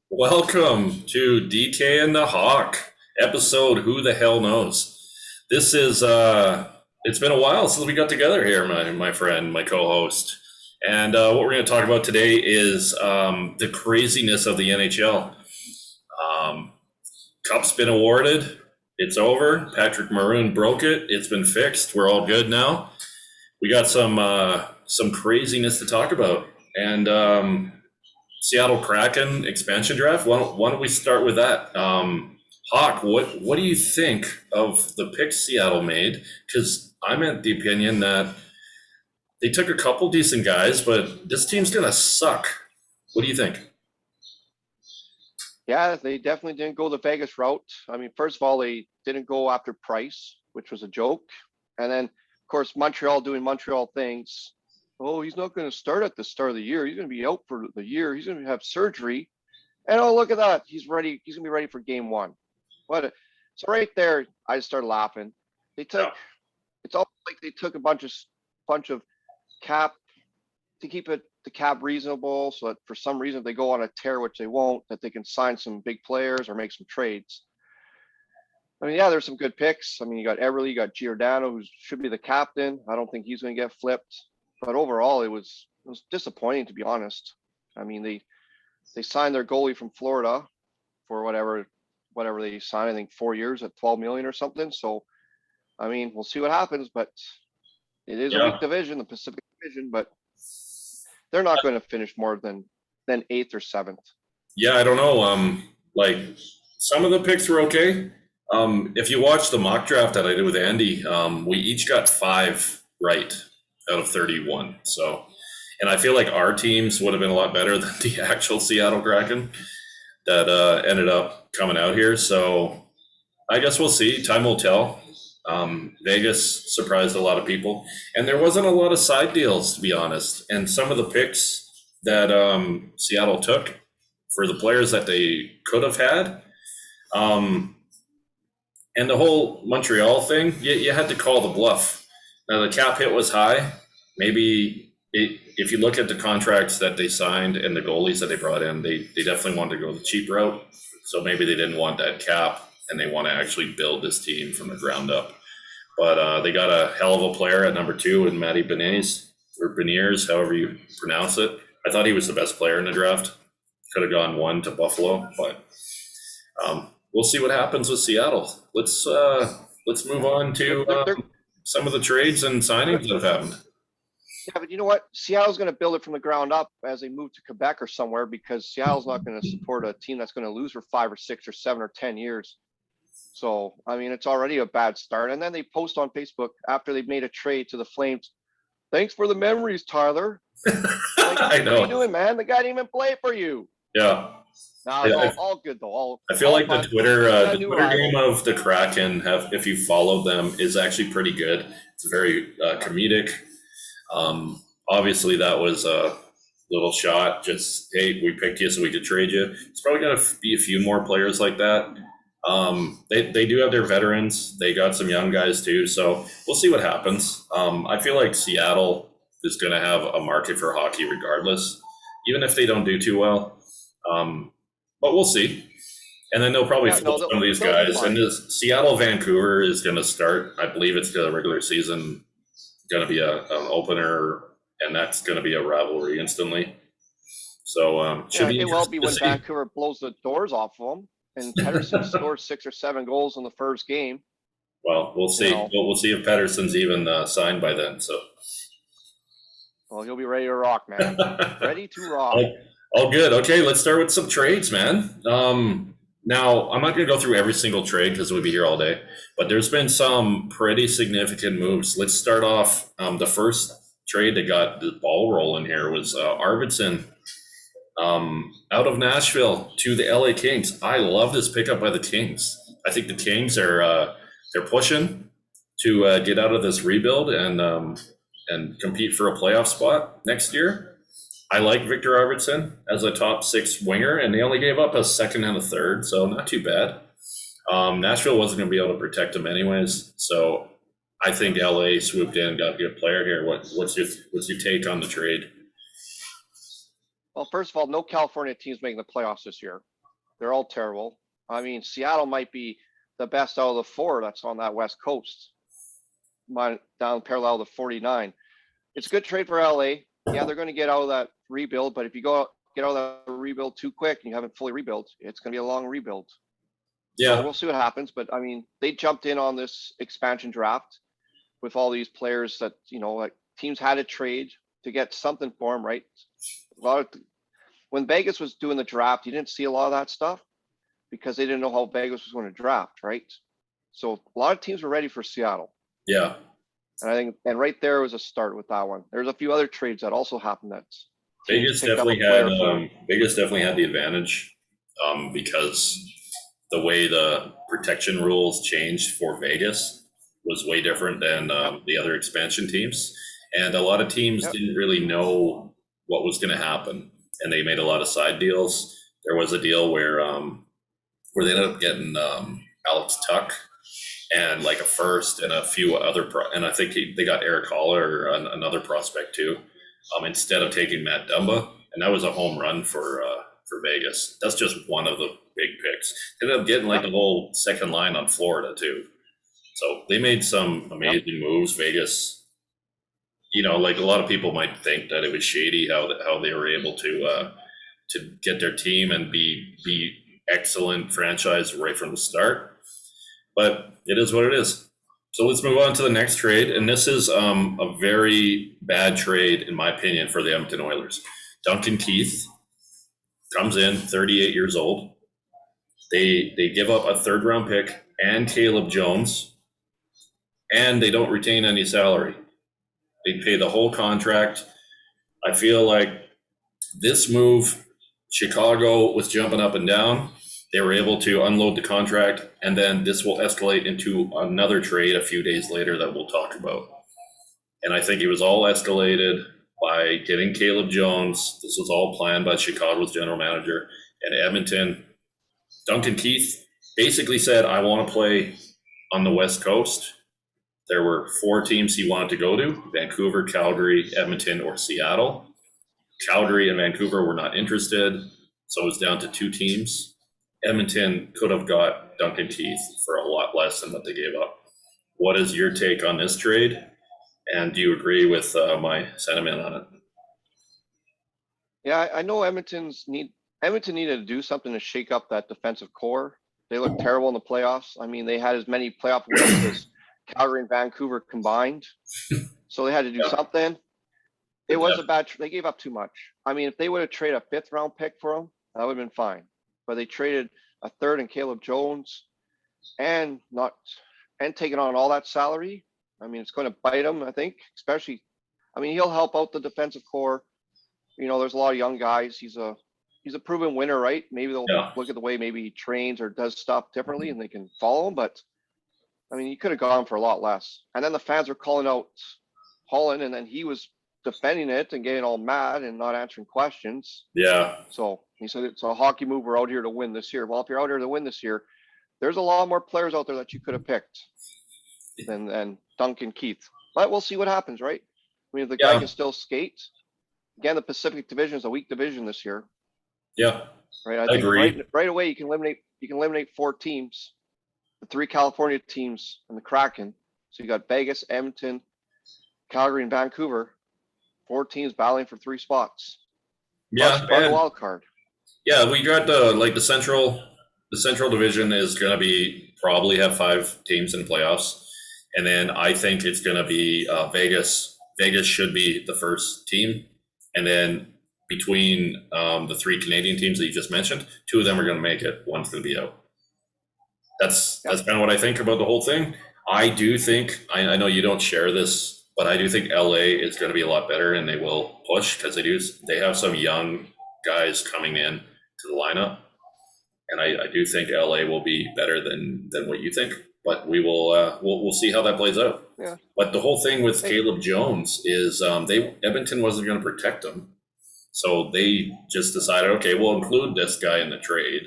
Welcome to DK and the Hawk episode Who the Hell Knows. This is it's been a while since we got together here, my friend, my co-host. And what we're going to talk about today is the craziness of the NHL. Um, Cup's been awarded. It's over. Patrick Maroon broke it. It's been fixed. We're all good now. We got some craziness to talk about. And Seattle Kraken expansion draft. Why don't we start with that? Hawk, what do you think of the picks Seattle made? Because I'm at the opinion that they took a couple decent guys, but this team's gonna suck. What do you think? Yeah, they definitely didn't go the Vegas route. I mean, first of all, they didn't go after Price, which was a joke. And then, of course, Montreal doing Montreal things. Oh, he's not going to start at the start of the year. He's going to be out for the year. He's going to have surgery. And oh, look at that. He's ready. He's going to be ready for game one. So right there, I just started laughing. It's all like they took a bunch of cap to keep the cap reasonable, so that for some reason if they go on a tear, which they won't, that they can sign some big players or make some trades. I mean, yeah, there's some good picks. I mean, you got Everly, you got Giordano, who should be the captain. I don't think he's going to get flipped. But overall, it was disappointing, to be honest. I mean, they signed their goalie from Florida for whatever they signed. I think 4 years at 12 million or something. So, I mean, we'll see what happens. But it is a weak division, the Pacific Division. But they're not going to finish more than eighth or seventh. Yeah, I don't know. Like some of the picks were okay. If you watch the mock draft that I did with Andy, we each got 5 right out of 31. So, and I feel like our teams would have been a lot better than the actual Seattle Kraken that ended up coming out here. So I guess we'll see. Time will tell. Vegas surprised a lot of people, and there wasn't a lot of side deals, to be honest. And some of the picks that Seattle took for the players that they could have had, and the whole Montreal thing, you had to call the bluff. Now the cap hit was high. Maybe if you look at the contracts that they signed and the goalies that they brought in, they definitely wanted to go the cheap route. So maybe they didn't want that cap, and they want to actually build this team from the ground up. But they got a hell of a player at number 2 in Matty Beniers, or Beniers, however you pronounce it. I thought he was the best player in the draft. Could have gone 1 to Buffalo, but we'll see what happens with Seattle. Let's move on to some of the trades and signings that have happened. Yeah, but you know what? Seattle's going to build it from the ground up as they move to Quebec or somewhere, because Seattle's not going to support a team that's going to lose for 5 or 6 or 7 or 10 years. So, I mean, it's already a bad start. And then they post on Facebook after they've made a trade to the Flames. Thanks for the memories, Tyler. Like, I know. What are you doing, man? The guy didn't even play for you. Yeah. No, it's all good, though. I feel like the Twitter game of the Kraken, if you follow them, is actually pretty good. It's very comedic. Obviously, that was a little shot. Just, hey, we picked you so we could trade you. It's probably going to be a few more players like that. They do have their veterans. They got some young guys too. So we'll see what happens. I feel like Seattle is going to have a market for hockey regardless, even if they don't do too well. But we'll see. And then they'll probably flip some of these guys. And this Seattle-Vancouver is going to start. I believe it's the regular season going to be an opener, and that's going to be a rivalry instantly. So it will be when Vancouver blows the doors off of them. And Pettersson scored 6 or 7 goals in the first game. Well, we'll see. We'll see if Pettersson's even signed by then. So, well, he'll be ready to rock, man. Ready to rock. All good. Okay, let's start with some trades, man. Now, I'm not going to go through every single trade because we'll be here all day. But there's been some pretty significant moves. Let's start off. The first trade that got the ball rolling here was Arvidsson. Out of Nashville to the LA Kings. I love this pickup by the Kings. I think the Kings are they're pushing to get out of this rebuild and compete for a playoff spot next year. I like Victor Arvidsson as a top 6 winger, and they only gave up a second and a third, so not too bad. Nashville wasn't going to be able to protect him anyways, so I think LA swooped in, got a good player here. What's your take on the trade? Well, first of all, no California teams making the playoffs this year. They're all terrible. I mean, Seattle might be the best out of the four that's on that West Coast, down parallel to 49. It's a good trade for LA. Yeah, they're going to get out of that rebuild, but if you get out of that rebuild too quick and you haven't fully rebuilt, it's going to be a long rebuild. Yeah. So we'll see what happens. But I mean, they jumped in on this expansion draft with all these players that, like teams had to trade to get something for them, right? When Vegas was doing the draft, you didn't see a lot of that stuff because they didn't know how Vegas was going to draft, right? So a lot of teams were ready for Seattle. Yeah. And I think, and right there was a start with that one. There's a few other trades that also happened that Vegas definitely had the advantage because the way the protection rules changed for Vegas was way different than the other expansion teams. And a lot of teams didn't really know what was going to happen. And they made a lot of side deals. There was a deal where they ended up getting Alex Tuck and like a first and a few other and I think they got Eric Haller, another prospect too, instead of taking Matt Dumba, and that was a home run for Vegas. That's just one of the big picks. They ended up getting like the whole second line on Florida too, so they made some amazing moves. Vegas, like a lot of people might think that it was shady how they were able to get their team and be excellent franchise right from the start. But it is what it is. So let's move on to the next trade. And this is a very bad trade, in my opinion, for the Edmonton Oilers. Duncan Keith comes in, 38 years old. They give up a third-round pick and Caleb Jones, and they don't retain any salary. They pay the whole contract. I feel like this move, Chicago was jumping up and down. They were able to unload the contract, and then this will escalate into another trade a few days later that we'll talk about. And I think it was all escalated by getting Caleb Jones. This was all planned by Chicago's general manager. And Edmonton, Duncan Keith basically said, I want to play on the West Coast. There were 4 teams he wanted to go to: Vancouver, Calgary, Edmonton, or Seattle. Calgary and Vancouver were not interested, so it was down to 2 teams. Edmonton could have got Duncan Keith for a lot less than what they gave up. What is your take on this trade? And do you agree with my sentiment on it? Yeah, I know Edmonton needed to do something to shake up that defensive core. They looked terrible in the playoffs. I mean, they had as many playoff wins as Calgary and Vancouver combined. So they had to do something. It was a bad they gave up too much. I mean, if they would have traded a 5th round pick for him, that would have been fine. But they traded a 3rd and Caleb Jones and taking on all that salary. I mean, it's going to bite him, I think, especially. I mean, he'll help out the defensive core. There's a lot of young guys. He's a proven winner, right? Maybe they'll look at the way maybe he trains or does stuff differently and they can follow him. But I mean, he could have gone for a lot less. And then the fans were calling out Holland, and then he was defending it and getting all mad and not answering questions. Yeah. So he said it's a hockey move. We're out here to win this year. Well, if you're out here to win this year, there's a lot more players out there that you could have picked than Duncan Keith. But we'll see what happens, right? I mean, if the guy can still skate. Again, the Pacific Division is a weak division this year. Yeah. Right. I think agree. Right away you can eliminate 4 teams, the 3 California teams and the Kraken. So you got Vegas, Edmonton, Calgary, and Vancouver. 4 teams battling for 3 spots. Yeah. Plus a wild card. Yeah, we got the Central. The Central Division is going to probably have 5 teams in the playoffs, and then I think it's going to be Vegas. Vegas should be the first team, and then between the 3 Canadian teams that you just mentioned, 2 of them are going to make it. One's going to be out. That's kind of what I think about the whole thing. I do think I know you don't share this, but I do think LA is going to be a lot better, and they will push because they have some young guys coming in to the lineup. And I do think LA will be better than what you think, but we'll see how that plays out. Yeah. But the whole thing with Caleb Jones is Edmonton wasn't going to protect him, so they just decided, okay, we'll include this guy in the trade.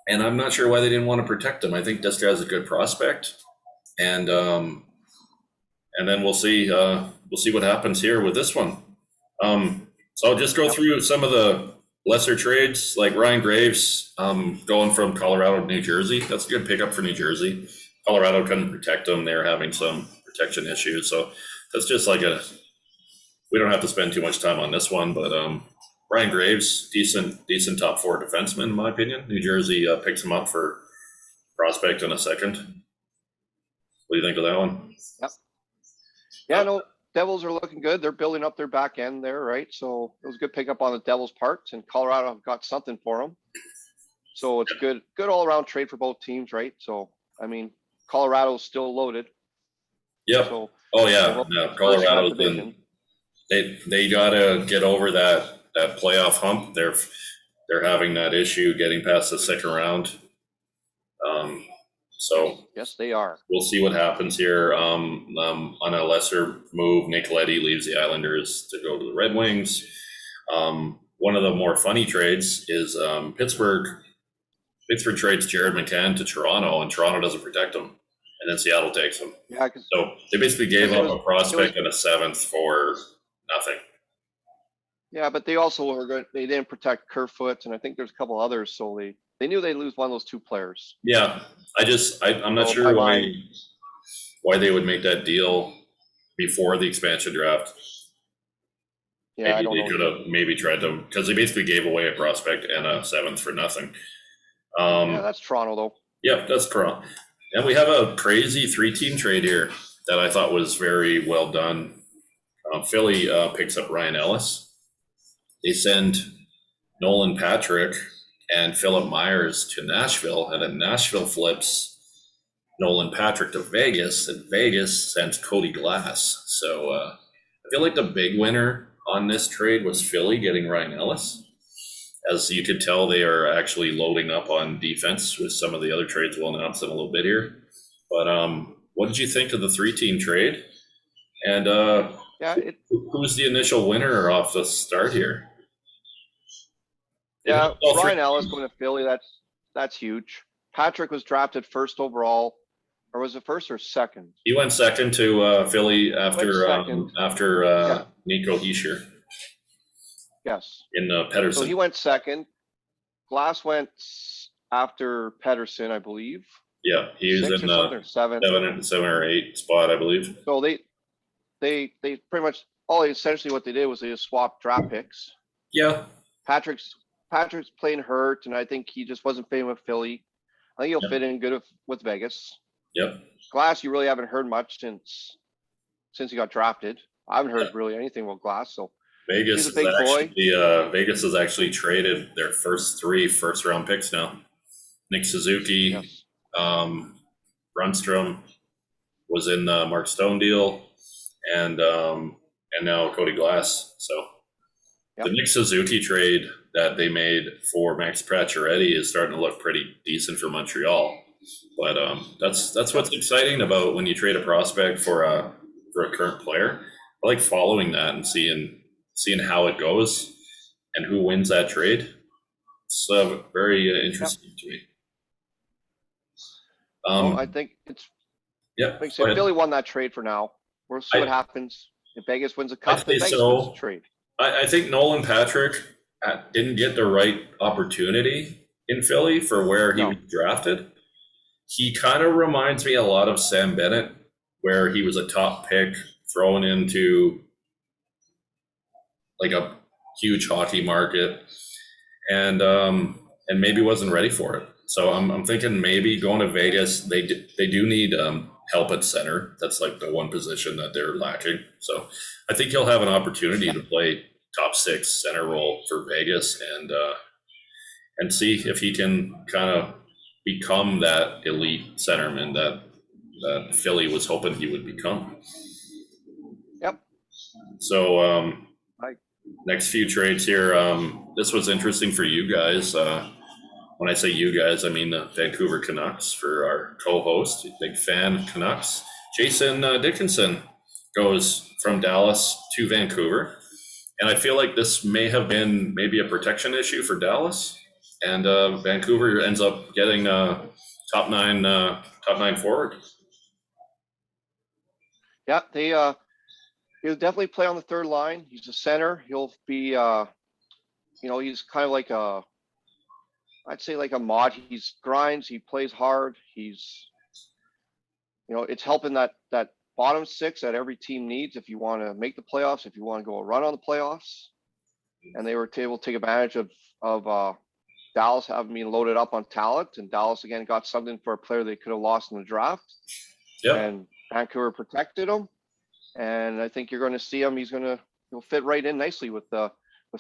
And I'm not sure why they didn't want to protect him. I think this guy's a good prospect, and then we'll see what happens here with this one. So I'll just go through some of the lesser trades like Ryan Graves going from Colorado to New Jersey. That's a good pickup for New Jersey. Colorado couldn't protect them. They're having some protection issues. So that's just like we don't have to spend too much time on this one, but Ryan Graves, decent top four defenseman, in my opinion. New Jersey picks him up for prospect in a second. What do you think of that one? Yep. Yeah, no, Devils are looking good. They're building up their back end there, right? So it was a good pickup on the Devils' part, and Colorado got something for them. So it's good all around trade for both teams, right? So I mean, Colorado's still loaded. Yep. So oh yeah, Colorado's been. They gotta get over that playoff hump. They're having that issue getting past the second round. So yes, they are. We'll see what happens here. On a lesser move, Nick Leddy leaves the Islanders to go to the Red Wings. One of the more funny trades is Pittsburgh. Pittsburgh trades Jared McCann to Toronto, and Toronto doesn't protect him, and then Seattle takes him. Yeah, so they basically gave up a prospect and a seventh for nothing. Yeah, but they also were good. They didn't protect Kerfoot, and I think there's a couple others, so they knew they'd lose one of those two players. Yeah, I'm not sure why they would make that deal before the expansion draft. Yeah, maybe they could have maybe tried to, because they basically gave away a prospect and a seventh for nothing. Yeah, that's Toronto though. Yep, that's Toronto. And we have a crazy 3-team trade here that I thought was very well done. Philly picks up Ryan Ellis. They send Nolan Patrick and Philip Myers to Nashville, and then Nashville flips Nolan Patrick to Vegas, and Vegas sends Cody Glass. So I feel like the big winner on this trade was Philly getting Ryan Ellis. As you could tell, they are actually loading up on defense with some of the other trades we'll announce in a little bit here. But what did you think of the 3-team trade? And who's the initial winner off the start here? Yeah, Ryan Ellis going to Philly, that's huge. Patrick was drafted first overall, or was it first or second? He went second to Philly after Nico Hischier. Yes. In Pedersen. So he went second. Glass went after Pedersen, I believe. Yeah, he was in the 7 or 8 spot, I believe. So they pretty much essentially what they did was they just swapped draft picks. Yeah. Patrick's playing hurt, and I think he just wasn't fitting with Philly. I think he'll fit in good with Vegas. Yep. Glass, you really haven't heard much since he got drafted. I haven't heard really anything about Glass. So Vegas has actually traded their first 3 first-round picks now. Nick Suzuki, yes. Brunstrom was in the Mark Stone deal, and now Cody Glass. So the Nick Suzuki trade that they made for Max Pacioretty is starting to look pretty decent for Montreal. But that's what's exciting about when you trade a prospect for a current player. I like following that and seeing how it goes and who wins that trade. It's very interesting to me. I think it's. Yeah. So Philly won that trade for now. We'll see what happens. If Vegas wins a cup, then Vegas wins the trade. I think Nolan Patrick didn't get the right opportunity in Philly for where he was drafted. He kind of reminds me a lot of Sam Bennett, where he was a top pick thrown into like a huge hockey market, and maybe wasn't ready for it. So I'm thinking maybe going to Vegas, they do need help at center. That's like the one position that they're lacking. So I think he'll have an opportunity to play top 6 center role for Vegas and see if he can kind of become that elite centerman that Philly was hoping he would become. Yep. So next few trades here. This was interesting for you guys. When I say you guys, I mean the Vancouver Canucks for our co-host, big fan Canucks. Jason Dickinson goes from Dallas to Vancouver. And I feel like this may have been maybe a protection issue for Dallas. And Vancouver ends up getting top nine forward. Yeah, he'll definitely play on the third line. He's a center. He'll be he's kind of like I'd say like a mod. He's grinds, he plays hard. It's helping that bottom six that every team needs if you want to make the playoffs, if you want to go a run on the playoffs. And they were able to take advantage of Dallas having been loaded up on talent, and Dallas again got something for a player they could have lost in the draft. Yep. And Vancouver protected him, and I think you're going to see him. He'll fit right in nicely with some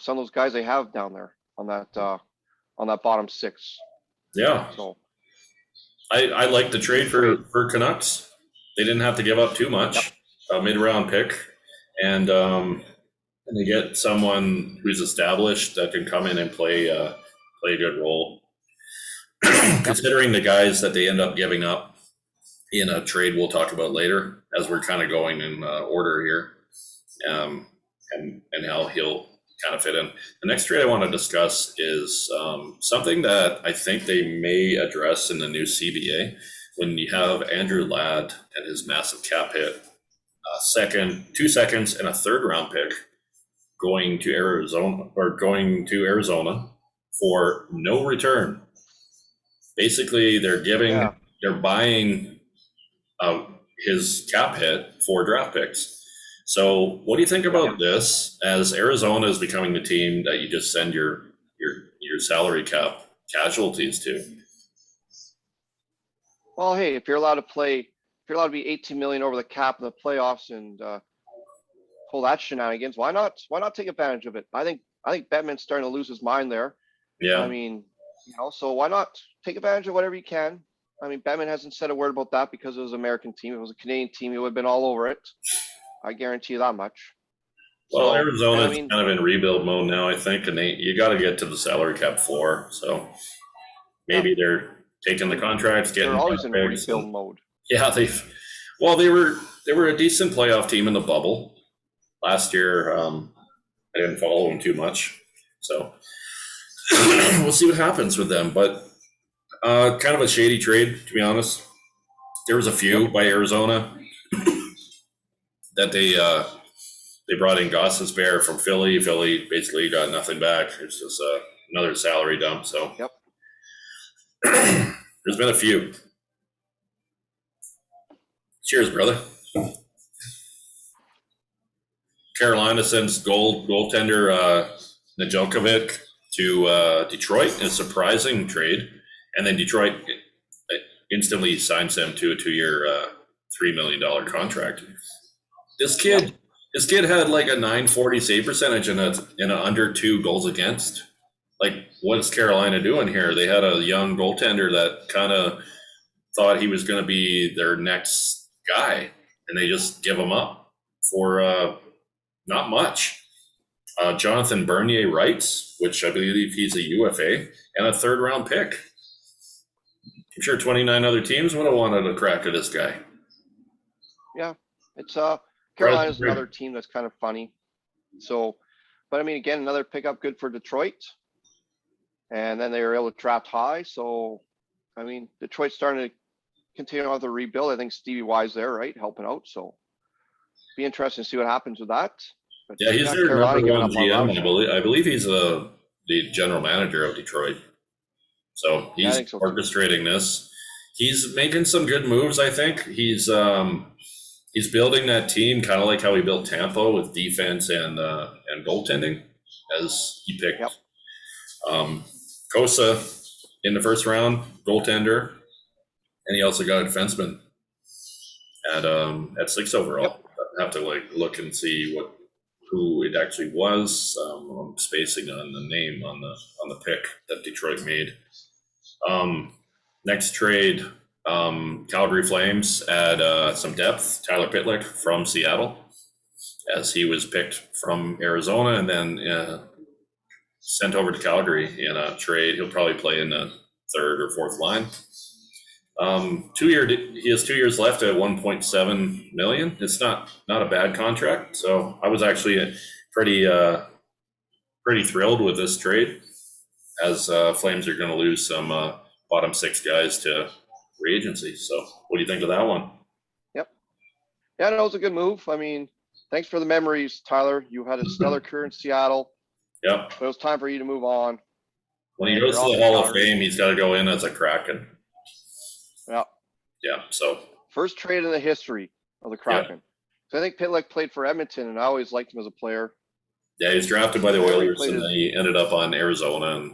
of those guys they have down there on that bottom six. Yeah. So I like the trade for Canucks. They didn't have to give up too much, a mid-round pick, and they get someone who's established that can come in and play a good role. Considering the guys that they end up giving up in a trade we'll talk about later, as we're kind of going in order here, and how he'll kind of fit in. The next trade I want to discuss is something that I think they may address in the new CBA when you have Andrew Ladd and his massive cap hit, 2 seconds, and a third round pick going to Arizona for no return. Basically, they're buying his cap hit for draft picks. So what do you think about this, as Arizona is becoming the team that you just send your salary cap casualties to? Well, hey, if you're allowed to be 18 million over the cap in the playoffs and pull that shenanigans, why not take advantage of it? I think Bettman's starting to lose his mind there. Yeah. I mean, so why not take advantage of whatever you can? I mean, Bettman hasn't said a word about that because it was an American team. If it was a Canadian team, he would have been all over it. I guarantee you that much. Well, Arizona's kind of in rebuild mode now, I think, and you got to get to the salary cap floor. So maybe they're taking the contracts, getting. They're always in rebuild mode. Yeah, they were a decent playoff team in the bubble last year. I didn't follow them too much, so we'll see what happens with them. But kind of a shady trade, to be honest. There was a few by Arizona that they brought in Goss's Bear from Philly. Philly basically got nothing back. It's just another salary dump. So there's been a few. Cheers, brother. Carolina sends goaltender Nedeljkovic to Detroit in a surprising trade, and then Detroit instantly signs him to a 2-year, $3 million contract. This kid had like a .940 save percentage and a under 2 goals against. Like, what is Carolina doing here? They had a young goaltender that kind of thought he was going to be their next guy, and they just give him up for not much. Jonathan Bernier writes, which I believe he's a UFA, and a third-round pick. I'm sure 29 other teams would have wanted a crack at this guy. Yeah, it's Carolina's another team that's kind of funny. So, but I mean, again, another pickup good for Detroit. And then they were able to draft high. So, I mean, Detroit's starting to continue on with the rebuild. I think Stevie Y's there, right, helping out. So, be interesting to see what happens with that. But yeah, he's their number one GM. I believe he's the general manager of Detroit. So he's orchestrating this. He's making some good moves, I think. He's building that team kind of like how he built Tampa with defense and goaltending, as he picked Kosa in the first round, goaltender, and he also got a defenseman at 6 overall. I have to look and see who it actually was. I'm spacing on the name on the pick that Detroit made. Next trade, Calgary Flames add some depth. Tyler Pitlick from Seattle, as he was picked from Arizona and then sent over to Calgary in a trade. He'll probably play in the third or fourth line. He has 2 years left at $1.7 million. It's not a bad contract. So I was actually pretty thrilled with this trade, as Flames are going to lose some bottom 6 guys to free agency. So what do you think of that one? Yep. Yeah, no, it was a good move. I mean, thanks for the memories, Tyler. You had a stellar career in Seattle. Yep. But it was time for you to move on. When he And goes you're to off the to Hall of Calgary. Fame, he's got to go in as a Kraken. Yeah. Yeah. So. First trade in the history of the Kraken. So I think Pitlick played for Edmonton, and I always liked him as a player. Yeah, he was drafted by the And he Oilers, played and his- then he ended up on Arizona,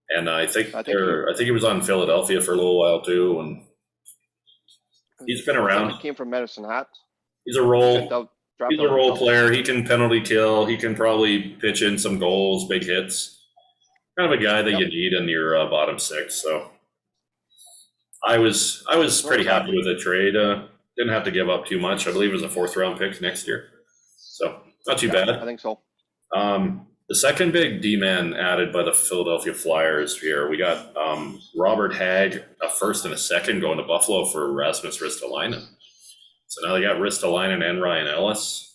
and I think he was on Philadelphia for a little while too, and he's been I around. think he came from Medicine Hat. He's a role. Drafted He's a out of role Double. player. He can penalty kill. He can probably pitch in some goals, big hits. Kind of a guy that you need in your bottom six. So I was pretty happy with the trade. Didn't have to give up too much. I believe it was a 4th round pick next year, so not too bad. I think so. The second big D-man added by the Philadelphia Flyers here, we got Robert Hagg, a 1st and a 2nd, going to Buffalo for Rasmus Ristolainen. So now they got Ristolainen and Ryan Ellis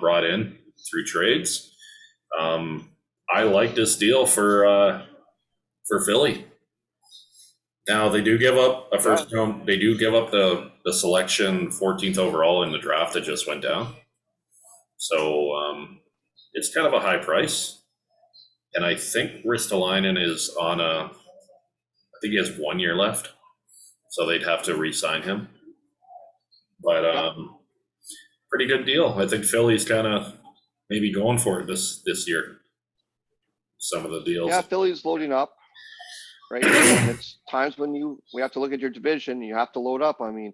brought in through trades. I like this deal for Philly. Now they do give up a first round. They do give up the selection 14th overall in the draft that just went down. So it's kind of a high price, and I think Ristolainen is on I think he has 1 year left, so they'd have to re-sign him. But pretty good deal. I think Philly's kind of maybe going for it this year. Some of the deals. Yeah, Philly's loading up. Right. It's times when we have to look at your division. You have to load up. I mean,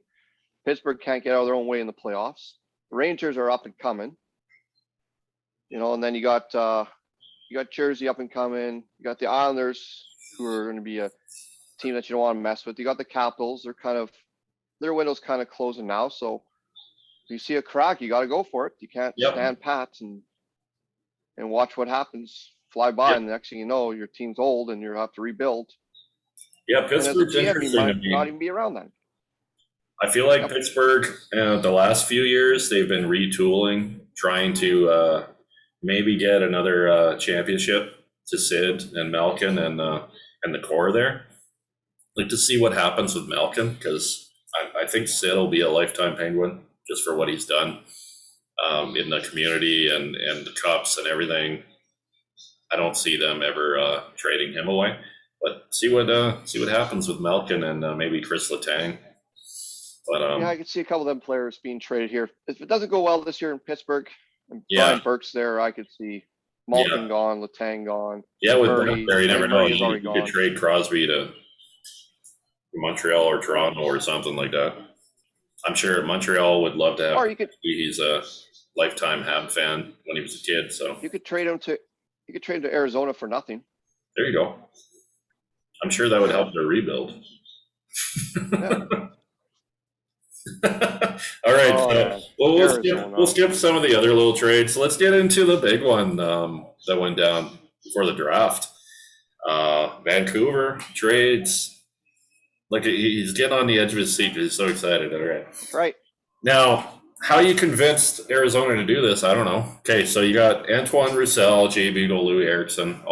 Pittsburgh can't get out of their own way in the playoffs. The Rangers are up and coming. And then you got Jersey up and coming. You got the Islanders, who are going to be a team that you don't want to mess with. You got the Capitals. Their window's kind of closing now. So if you see a crack, you got to go for it. You can't stand pat and watch what happens fly by. And the next thing you know, your team's old and you have to rebuild. Yeah, Pittsburgh's interesting to me. Not even be around then. I feel like Pittsburgh, the last few years, they've been retooling, trying to maybe get another championship to Sid and Malkin and the core there. I'd like to see what happens with Malkin, because I think Sid will be a lifetime Penguin just for what he's done in the community and the Cups and everything. I don't see them ever trading him away. But see what happens with Malkin and maybe Chris Letang. But I could see a couple of them players being traded here. If it doesn't go well this year in Pittsburgh, and Brian Burke's there, I could see Malkin gone, Letang gone. Yeah, with Murray, there, you never know. You could trade Crosby to Montreal or Toronto or something like that. I'm sure Montreal would love to have. Or you could. He's a lifetime Habs fan when he was a kid, so you could trade him to Arizona for nothing. There you go. I'm sure that would help their rebuild. All right. We'll skip some of the other little trades. Let's get into the big one that went down before the draft. Vancouver trades. Like, he's getting on the edge of his seat. He's so excited. All right. Right. Now, how you convinced Arizona to do this, I don't know. Okay, so you got Antoine Roussel, Jay Beagle, Louis Eriksson,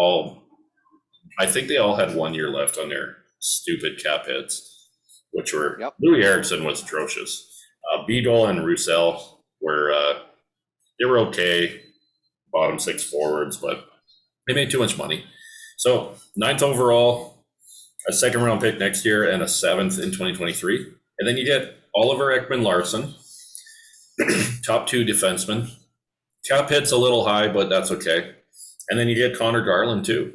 I think they all had 1 year left on their stupid cap hits, which were Louis Eriksson was atrocious. Beagle and Roussel were they were okay, bottom 6 forwards, but they made too much money. So 9th overall, a 2nd round pick next year, and a 7th in 2023, and then you get Oliver Ekman-Larsson, top 2 defenseman. Cap hit's a little high, but that's okay. And then you get Connor Garland too.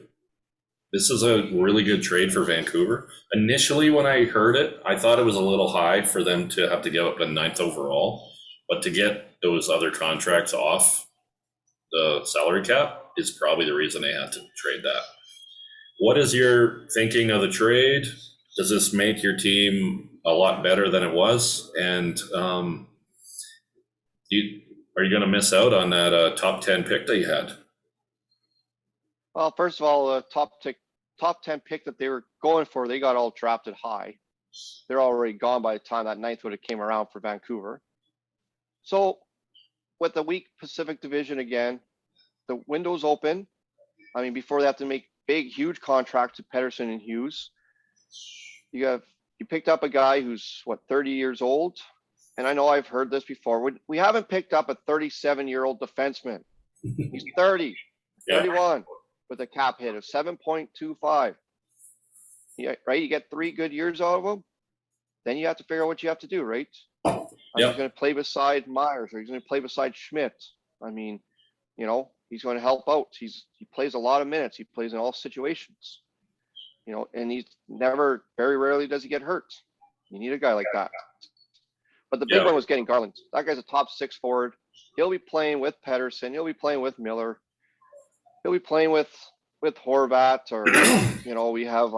This is a really good trade for Vancouver. Initially, when I heard it, I thought it was a little high for them to have to give up a 9th overall. But to get those other contracts off the salary cap is probably the reason they had to trade that. What is your thinking of the trade? Does this make your team a lot better than it was? And are you going to miss out on that top 10 pick that you had? Well, first of all, top 10 pick that they were going for, they got all drafted high. They're already gone by the time that 9th would have came around for Vancouver. So with the weak Pacific Division again, the window's open. I mean, before they have to make big, huge contracts to Pettersson and Hughes, you picked up a guy who's 30 years old. And I know I've heard this before. We haven't picked up a 37-year-old defenseman He's 30, Yeah. 31 with a cap hit of 7.25. Yeah, right. You get 3 good years out of him. Then you have to figure out what you have to do, right? Yep. He's going to play beside Myers, or he's going to play beside Schmidt. I mean, he's going to help out. He plays a lot of minutes. He plays in all situations. And he's very rarely does he get hurt. You need a guy like that. But the big one was getting Garland. That guy's a top 6 forward. He'll be playing with Pedersen. He'll be playing with Miller. He'll be playing with Horvat, or we have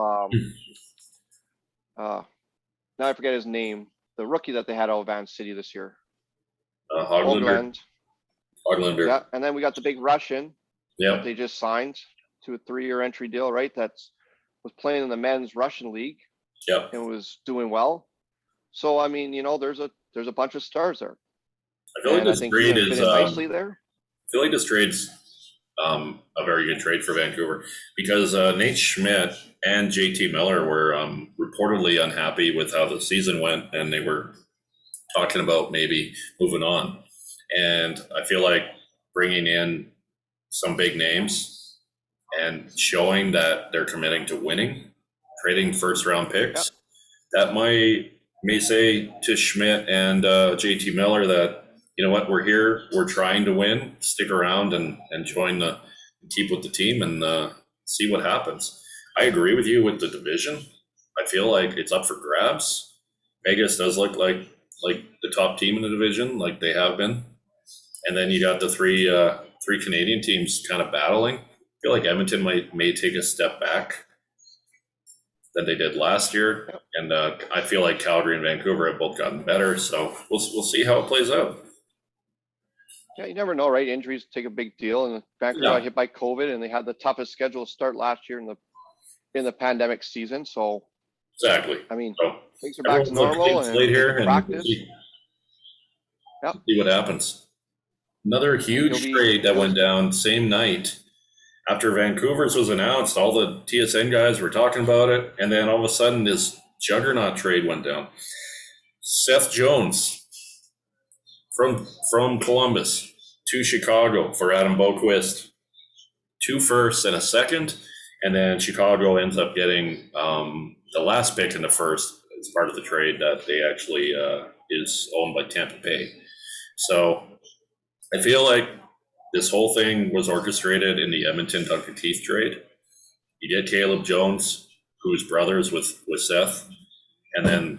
now I forget his name, the rookie that they had out of Van City this year. Hoglander. Yeah, and then we got the big Russian that they just signed to a 3-year entry deal, right? Was playing in the men's Russian league. Yep. And was doing well. So I mean, there's a bunch of stars there. I feel like this trade is nicely there. I feel like this trade's a very good trade for Vancouver, because Nate Schmidt and JT Miller were reportedly unhappy with how the season went, and they were talking about maybe moving on. And I feel like bringing in some big names and showing that they're committing to winning, trading first-round picks, that may say to Schmidt and JT Miller that, you know what, we're here, we're trying to win, stick around and join keep with the team and see what happens. I agree with you with the division. I feel like it's up for grabs. Vegas does look like the top team in the division, like they have been. And then you got the three Canadian teams kind of battling. I feel like Edmonton may take a step back than they did last year, and I feel like Calgary and Vancouver have both gotten better. So we'll see how it plays out. Yeah, you never know, right? Injuries take a big deal, and Vancouver got hit by COVID, and they had the toughest schedule to start last year in the pandemic season. So exactly. I mean, so things are back to normal, and here and practice. See what happens. Another huge trade that went down same night. After Vancouver's was announced, all the TSN guys were talking about it, and then all of a sudden this juggernaut trade went down. Seth Jones from Columbus to Chicago for Adam Boqvist, 2 firsts and a second, and then Chicago ends up getting the last pick in the first as part of the trade that they actually is owned by Tampa Bay. So I feel like this whole thing was orchestrated in the Edmonton Duncan Keith trade. You get Caleb Jones, who's brothers with Seth, and then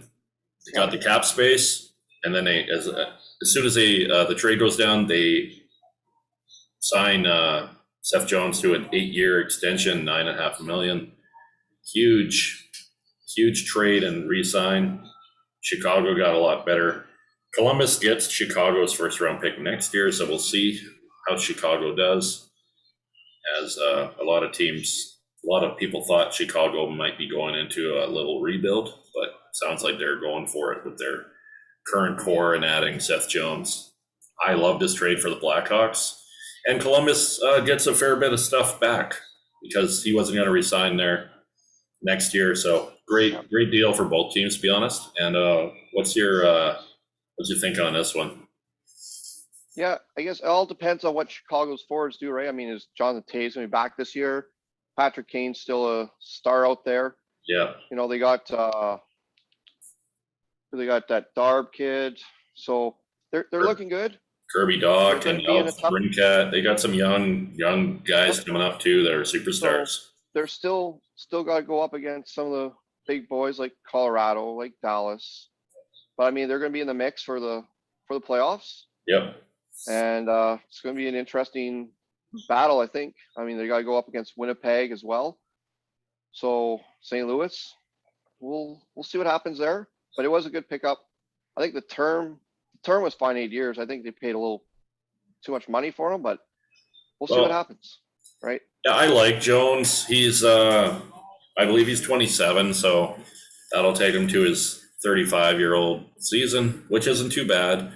they got the cap space. And then they, as soon as the trade goes down, they sign Seth Jones to an 8-year extension, $9.5 million. Huge trade and re-sign. Chicago got a lot better. Columbus gets Chicago's first-round pick next year, so we'll see how Chicago does, as a lot of people thought Chicago might be going into a little rebuild, but sounds like they're going for it with their current core and adding Seth Jones. I love this trade for the Blackhawks, and Columbus gets a fair bit of stuff back because he wasn't going to resign there next year. So great deal for both teams, to be honest. And what's your think on this one? Yeah, I guess it all depends on what Chicago's forwards do, right? I mean, is Jonathan Toews going to be back this year? Patrick Kane's still a star out there. Yeah. They got that Darb kid, so they're looking good. Kirby Doc and Rincat. They got some young guys coming up too that are superstars. So they're still got to go up against some of the big boys like Colorado, like Dallas. But I mean, they're going to be in the mix for the playoffs. Yep. And it's going to be an interesting battle, I think. I mean, they got to go up against Winnipeg as well. So St. Louis, we'll see what happens there. But it was a good pickup. I think the term was fine, 8 years. I think they paid a little too much money for him, but we'll see what happens, right? Yeah, I like Jones. He's I believe he's 27, so that'll take him to his 35-year-old season, which isn't too bad.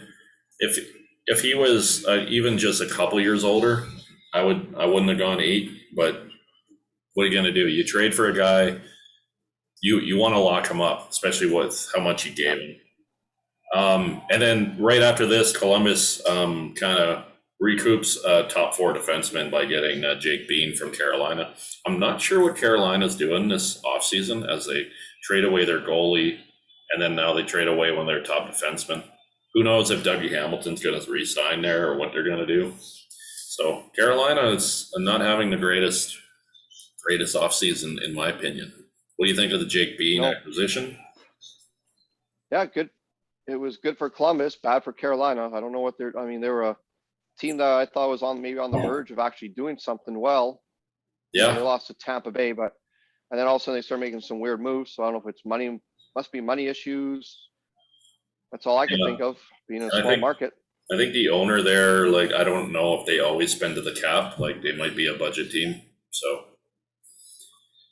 If he was even just a couple years older, I wouldn't have gone 8. But what are you going to do? You trade for a guy, you want to lock him up, especially with how much you gave him. And then right after this, Columbus kind of recoups top four defenseman by getting Jake Bean from Carolina. I'm not sure what Carolina's doing this offseason as they trade away their goalie, and then now they trade away one of their top defensemen. Who knows if Dougie Hamilton's going to re-sign there or what they're going to do. So Carolina is not having the greatest offseason, in my opinion. What do you think of the Jake Bean acquisition? Yeah, good. It was good for Columbus, bad for Carolina. I don't know what they were a team that I thought was on the verge of actually doing something well. Yeah. They lost to Tampa Bay, and then all of a sudden they start making some weird moves. So I don't know if it's money, must be money issues. That's all I can think of, being a small market. I think the owner there, like, I don't know if they always spend to the cap. Like, they might be a budget team. So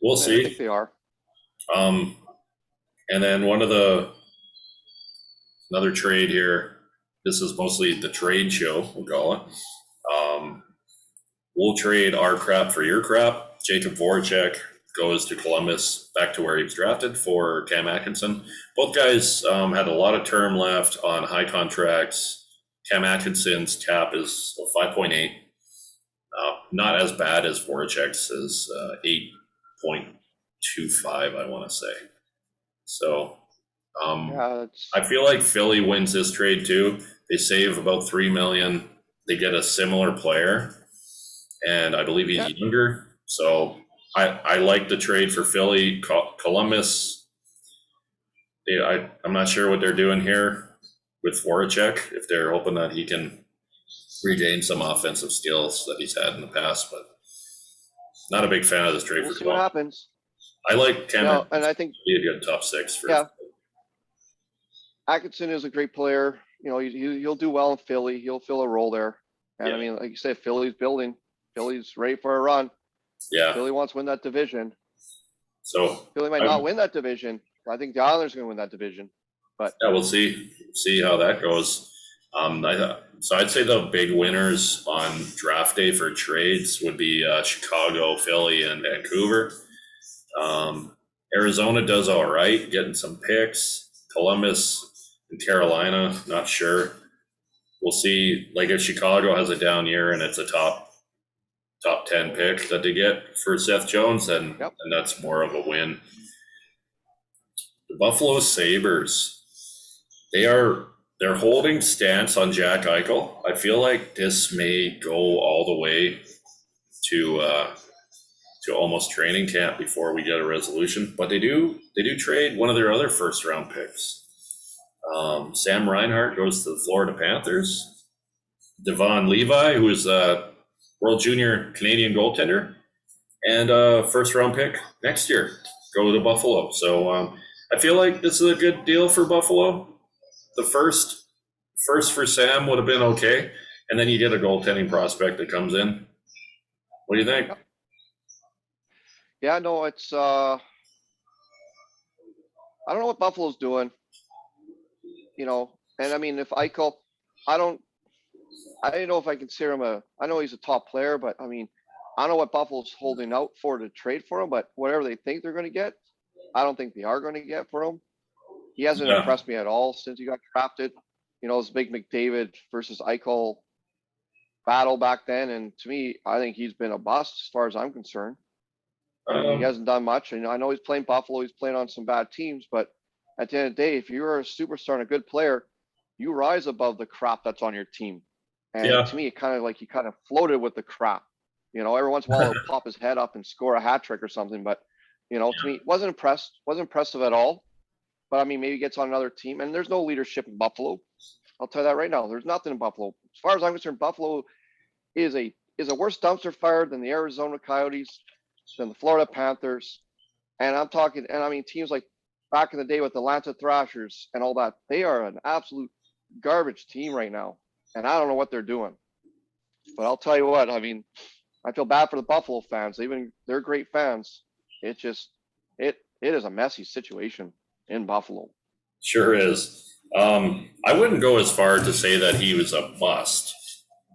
we'll see. I think they are. And then another trade here. This is mostly the trade show, we'll call it. We'll trade our crap for your crap. Jacob Voracek goes to Columbus, back to where he was drafted, for Cam Atkinson. Both guys had a lot of term left on high contracts. Cam Atkinson's cap is 5.8. Not as bad as Voracek's is 8.25, I want to say. So I feel like Philly wins this trade too. They save about $3 million. They get a similar player, and I believe he's younger. So I like the trade for Philly. Columbus, I'm not sure what they're doing here with Voracek, if they're hoping that he can regain some offensive skills that he's had in the past, but not a big fan of this trade. We'll see what happens. I like Cameron, and I think be a good top six for. Atkinson is a great player. You know, he'll do well in Philly. He'll fill a role there. And I mean, like you said, Philly's building. Philly's ready for a run. Yeah. Philly wants to win that division. So Philly might not win that division. I think the Islanders are going to win that division. But yeah, we'll see how that goes. So I'd say the big winners on draft day for trades would be Chicago, Philly, and Vancouver. Arizona does all right, getting some picks. Columbus and Carolina, not sure. We'll see. Like, if Chicago has a down year and it's a top 10 pick that they get for Seth Jones, then that's more of a win. The Buffalo Sabres, they're holding stance on Jack Eichel. I feel like this may go all the way to almost training camp before we get a resolution. But they do trade one of their other first round picks. Sam Reinhart goes to the Florida Panthers. Devon Levi, who is a World Junior Canadian goaltender, and a first round pick next year, go to Buffalo. So I feel like this is a good deal for Buffalo. The first for Sam would have been okay, and then you get a goaltending prospect that comes in. What do you think? Yeah, no, it's I don't know what Buffalo's doing. You know, and I mean, if Eichel, I don't know if I consider him I know he's a top player, but I mean, I don't know what Buffalo's holding out for to trade for him, but whatever they think they're going to get, I don't think they are going to get for him. He hasn't impressed me at all since he got drafted. You know, it was a big McDavid versus Eichel battle back then, and to me, I think he's been a bust as far as I'm concerned. He hasn't done much, and I know he's playing Buffalo. He's playing on some bad teams, but at the end of the day, if you're a superstar and a good player, you rise above the crap that's on your team. And to me, it kind of like he kind of floated with the crap. You know, every once in a while he'll pop his head up and score a hat trick or something. But, you know, to me, wasn't impressive at all. But I mean, maybe he gets on another team, and there's no leadership in Buffalo. I'll tell you that right now. There's nothing in Buffalo. As far as I'm concerned, Buffalo is a worse dumpster fire than the Arizona Coyotes, than the Florida Panthers. And I'm talking, and I mean, teams like back in the day with the Atlanta Thrashers and all that, they are an absolute garbage team right now. And I don't know what they're doing. But I'll tell you what, I mean, I feel bad for the Buffalo fans. They're great fans. It just, it is a messy situation in Buffalo. Sure is. I wouldn't go as far to say that he was a bust,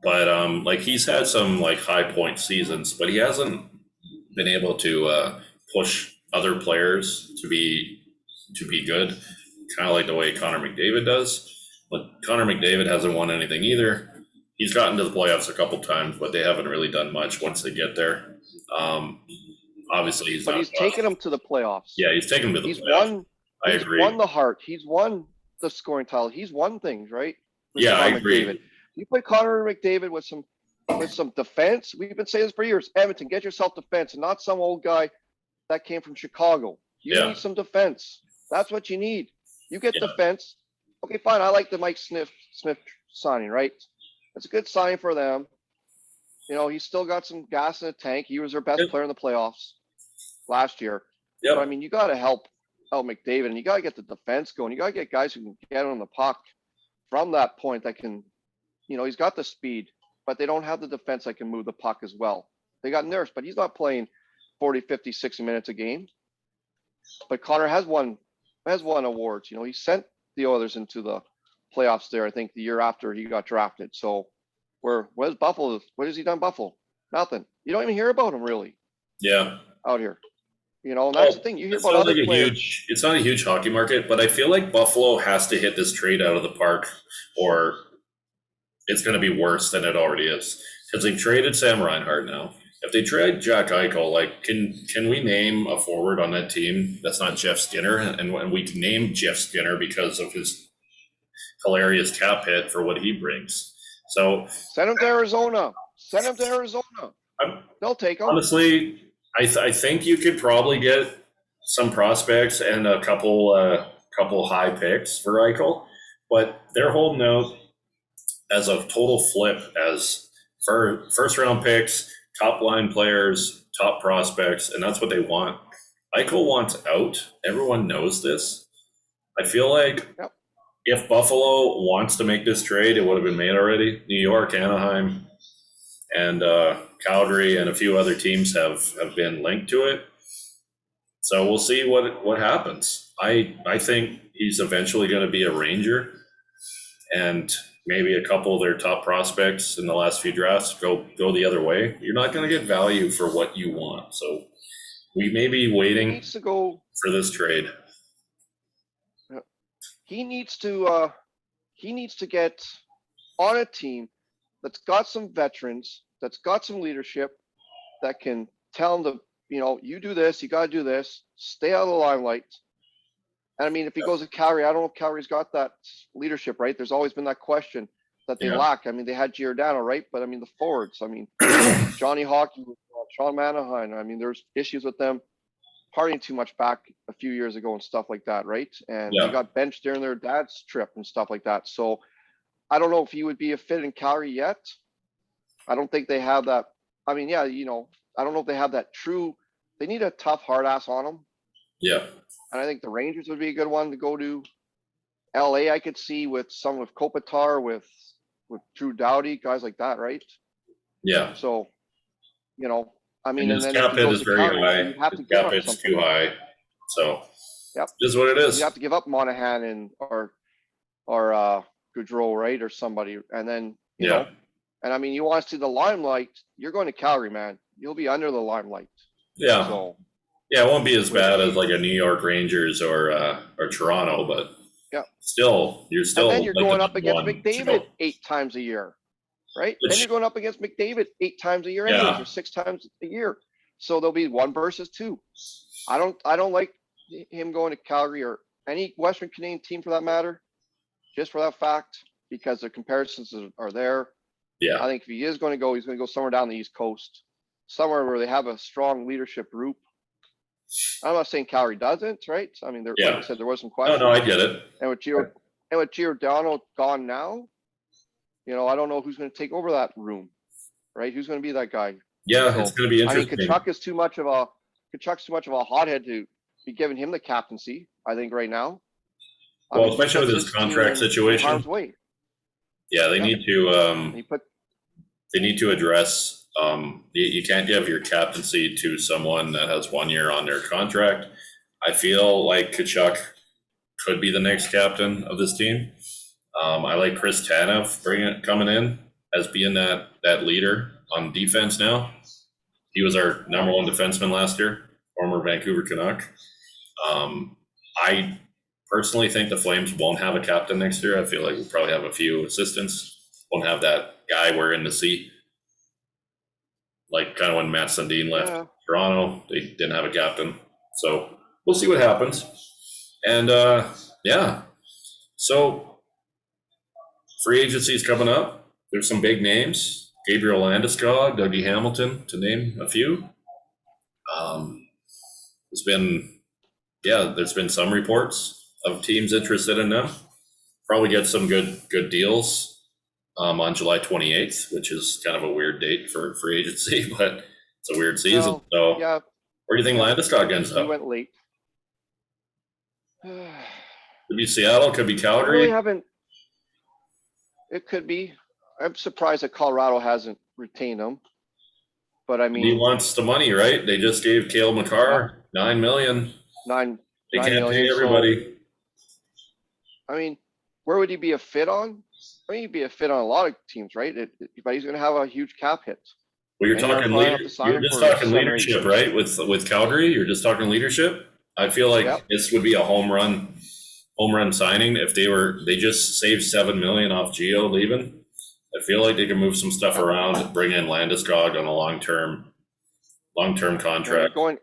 but like, he's had some like high point seasons, but he hasn't been able to push other players to be good, kind of like the way Connor McDavid does. But Connor McDavid hasn't won anything either. he's gotten to the playoffs a couple times, but they haven't really done much once they get there. Obviously, he's But not. he's taken them to the playoffs. Yeah, he's taken them to the He's playoffs. won. I He's agree. won the Hart. He's won the scoring title. He's won things, right? With Yeah, I Connor agree. McDavid. You put Connor McDavid with some defense. We've been saying this for years. Edmonton, get yourself defense, and not some old guy that came from Chicago. You need some defense. That's what you need. You get defense. Okay, fine. I like the Mike Smith signing, right? It's a good sign for them. You know, he's still got some gas in the tank. He was their best player in the playoffs last year. Yep. But I mean, you got to help out McDavid, and you got to get the defense going. You got to get guys who can get on the puck from that point that can, you know, he's got the speed, but they don't have the defense that can move the puck as well. They got Nurse, but he's not playing 40, 50, 60 minutes a game. But Connor has won awards. You know, he sent the Oilers into the playoffs there, I think, the year after he got drafted. So where's Buffalo? What has he done Buffalo? Nothing. You don't even hear about him really. Yeah. Out here. You know, and that's the thing. You hear about other players. It's not a huge hockey market, but I feel like Buffalo has to hit this trade out of the park, or it's going to be worse than it already is. Because they've traded Sam Reinhart now. If they trade Jack Eichel, like, can we name a forward on that team that's not Jeff Skinner? And we can name Jeff Skinner because of his hilarious cap hit for what he brings. So send him to Arizona. They'll take him. Honestly, I think you could probably get some prospects and a couple high picks for Eichel, but they're holding out as a total flip as first round picks, top line players, top prospects, and that's what they want. Eichel wants out. Everyone knows this. I feel like if Buffalo wants to make this trade, it would have been made already. New York, Anaheim, and Calgary and a few other teams have been linked to it. So we'll see what happens. I think he's eventually going to be a Ranger, and maybe a couple of their top prospects in the last few drafts go the other way. You're not going to get value for what you want. So we may be waiting for this trade. He needs to get on a team that's got some veterans, that's got some leadership, that can tell him to, you know, you do this, you got to do this, stay out of the limelight. And I mean, if he goes to Calgary, I don't know if Calgary's got that leadership, right? There's always been that question that they lack. I mean, they had Giordano, right? But I mean, the forwards, I mean, Johnny Hockey, Sean Manahan, I mean, there's issues with them partying too much back a few years ago and stuff like that, right? And they got benched during their dad's trip and stuff like that. So I don't know if he would be a fit in Calgary yet. I don't think they have that. I mean, yeah, you know, I don't know if they have that true. They need a tough hard ass on them. Yeah. And I think the Rangers would be a good one to go to. LA, I could see with Kopitar, with Drew Doughty, guys like that, right? Yeah. So, you know, I mean, and then cap hit is very high. You have to cap hit's too high. So it is what it is. You have to give up Monahan and or Goudreau, right, or somebody, and then you know. And I mean, you want to see the limelight. You're going to Calgary, man. You'll be under the limelight. Yeah. So, yeah, it won't be as bad as like a New York Rangers or Toronto, but still, you're still. And then you're going up against McDavid 8 times a year, right? Then you're going up against McDavid 8 times a year, anyways, or 6 times a year. So there'll be 1 versus 2. I don't like him going to Calgary or any Western Canadian team for that matter, just for that fact, because the comparisons are there. Yeah. I think if he is going to go, he's going to go somewhere down the East Coast, somewhere where they have a strong leadership group. I'm not saying Calgary doesn't, right? I mean, like I said, there was some questions. No, I get it. And with Giordano gone now, you know, I don't know who's going to take over that room, right? Who's going to be that guy? Yeah, so, it's going to be interesting. I mean, Kachuk's too much of a hothead to be giving him the captaincy, I think, right now. Well, especially with his contract situation. Harm's way. Yeah, they need to. They need to address. You can't give your captaincy to someone that has 1 year on their contract. I feel like Tkachuk could be the next captain of this team. I like Chris Tanev coming in as being that leader on defense now. He was our number 1 defenseman last year, former Vancouver Canuck. I personally think the Flames won't have a captain next year. I feel like we'll probably have a few assistants. Won't have that guy we're in to see. Like kind of when Matt Sundin left Yeah. Toronto, they didn't have a captain. So we'll see what happens. And yeah, so free agency is coming up. There's some big names: Gabriel Landeskog, Dougie Hamilton, to name a few. There's been some reports of teams interested in them. Probably get some good deals on July 28th, which is kind of a weird date for free agency, but it's a weird season. Well, so yeah, where do you think Landeskog ends he up? went late. Could be Seattle, could be I Calgary. really haven't. It could be. I'm surprised that Colorado hasn't retained him. But I He mean, wants the money, right? They just gave Cale McCarr $9 million. nine They nine can't million. pay everybody. So, I mean, where would he be a fit on? I mean, he'd be a fit on a lot of teams, right? But he's going to have a huge cap hit. Well, you're And they're talking probably have to sign you're him just for talking 7 or 8 leadership, years. right? With Calgary, you're just talking leadership. I feel like Yep. this would be a home run signing if they just saved $7 million off Geo leaving. I feel like they can move some stuff around and bring in Landeskog on a long-term You're contract. going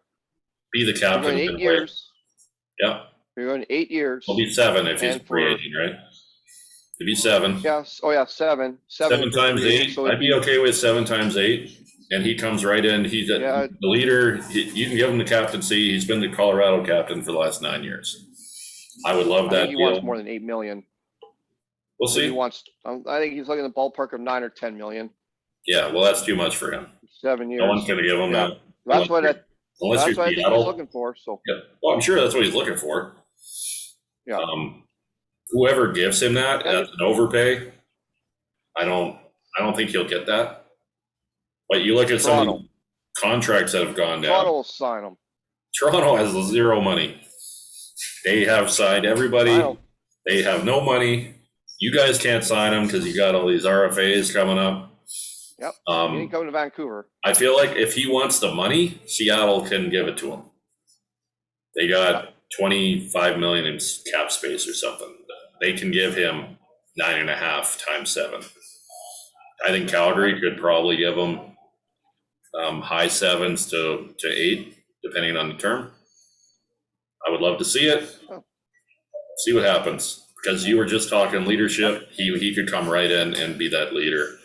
Be the captain. You're going 8 years. Yeah. You're going 8 years. It'll be 7 if he's And free for- agent, right? It'd be 7. Yes. Oh yeah, 7. 7 for times free 8. agent, so I'd be okay with 7 times 8. And he comes right in. He's the leader. You can give him the captaincy. He's been the Colorado captain for the last 9 years. I would love I that think he deal. wants more than 8 million. We'll see. He wants. I think he's looking in the ballpark of 9 or 10 million. Yeah, well, that's too much for him. 7 years. No one's going to give him that. That's what I Unless you're think he's Seattle. looking for. So Yeah. Well, I'm sure that's what he's looking for. yeah. Whoever gives him that as an overpay, I don't think he'll get that. But you look at some of the contracts that have gone down. Toronto will sign him. Toronto has zero money. They have signed everybody. They have no money. You guys can't sign them because you got all these RFAs coming up. Yep. He ain't coming to Vancouver. I feel like if he wants the money, Seattle can give it to him. They got $25 million in cap space or something. They can give him 9.5 times 7. I think Calgary could probably give him high 7s to 8, depending on the term. I would love to see it. See what happens. Because you were just talking leadership. He could come right in and be that leader.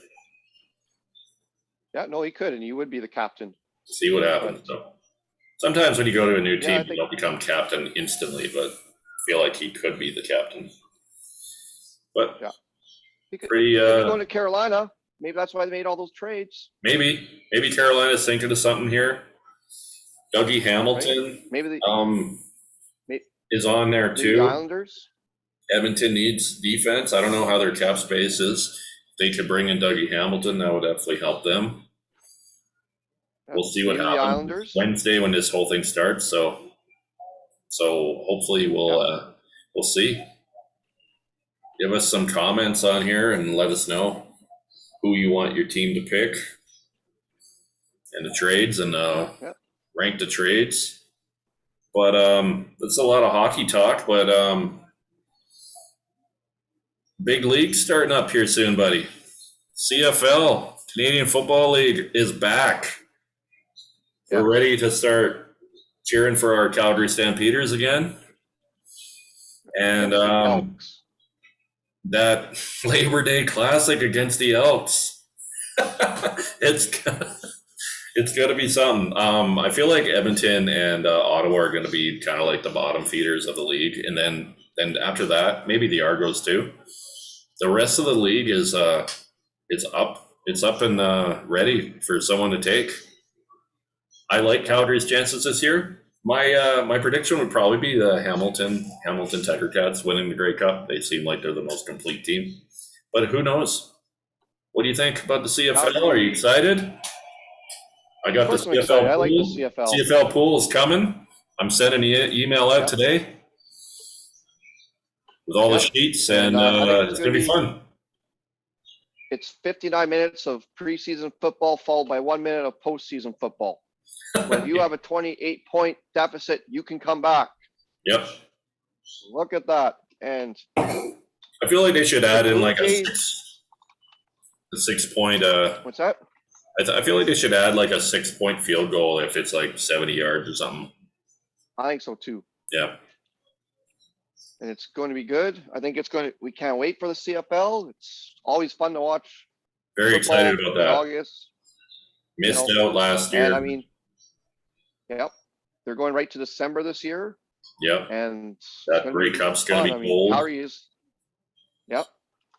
Yeah, no, he could, and he would be the captain. See what happens. So sometimes when you go to a new team, you don't become captain instantly, but I feel like he could be the captain. But He could pretty going to Carolina. Maybe that's why they made all those trades. Maybe Carolina's thinking of something here. Dougie Hamilton, Maybe is on there too. The Islanders. Edmonton needs defense. I don't know how their cap space is. If they could bring in Dougie Hamilton, that would definitely help them. We'll see what happens Wednesday when this whole thing starts. So hopefully we'll see. Give us some comments on here and let us know who you want your team to pick and the trades and rank the trades. But that's a lot of hockey talk. But big league starting up here soon, buddy. CFL, Canadian Football League, is back. We're ready to start cheering for our Calgary Stampeders again. And that Labor Day Classic against the Elks. It's going to be something. I feel like Edmonton and Ottawa are going to be kind of like the bottom feeders of the league. And then after that, maybe the Argos too. The rest of the league is it's up and ready for someone to take. I like Calgary's chances this year. My prediction would probably be the Hamilton Tiger Cats winning the Grey Cup. They seem like they're the most complete team. But who knows? What do you think about the CFL? Are you excited? I got the CFL pool. I like the CFL. CFL pool is coming. I'm sending an email out today with all the sheets, and it's going to be fun. It's 59 minutes of preseason football followed by 1 minute of postseason football. When you have a 28-point deficit, you can come back. Yep. Look at that. And I feel like they should add in like The 6 point. What's that? I feel like they should add like a 6 point field goal if it's like 70 yards or something. I think so too. Yeah. And it's going to be good. I think it's going to. We can't wait for the CFL. It's always fun to watch. Very excited about In that. August. Missed out last year. And I mean, yep, they're going right to December this year. Yep. And that Grey Cup's going to be cold.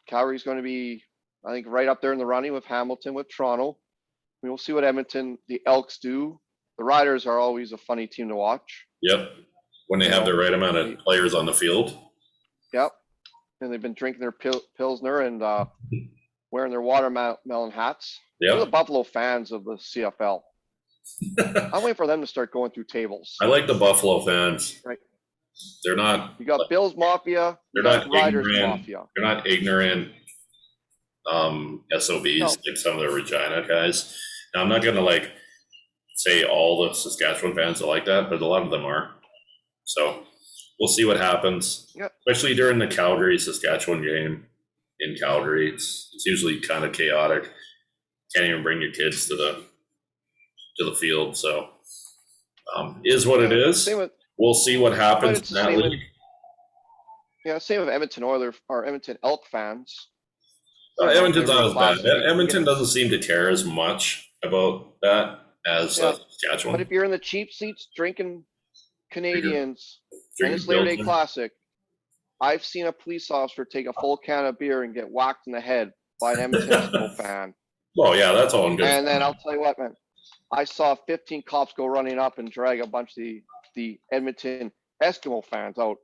Calgary's going to be, I think, right up there in the running with Hamilton, with Toronto. We'll see what Edmonton, the Elks do. The Riders are always a funny team to watch. Yep. When they have the right amount of players on the field. Yep. And they've been drinking their Pilsner and wearing their watermelon hats. Yep. They're the Buffalo fans of the CFL. I'm waiting for them to start going through tables. I like the Buffalo fans. Right. They're not. You got Bills Mafia. They're not Riders ignorant. Mafia. They're not ignorant SOBs like some of the Regina guys. Now, I'm not going to like say all the Saskatchewan fans are like that, but a lot of them are. So we'll see what happens. Yep. Especially during the Calgary Saskatchewan game in Calgary. It's usually kind of chaotic. Can't even bring your kids to the field. So is what it is. We'll see what happens in that league. Same with Edmonton Oilers or Edmonton Elk fans. Edmonton's not as bad. Edmonton doesn't seem to care as much about that as Saskatchewan. But if you're in the cheap seats drinking Canadians and it's Labor Day Classic, I've seen a police officer take a full can of beer and get whacked in the head by an Edmonton Eskimo fan. Oh, yeah, that's all in good. And then I'll tell you what, man. I saw 15 cops go running up and drag a bunch of the Edmonton Eskimo fans out.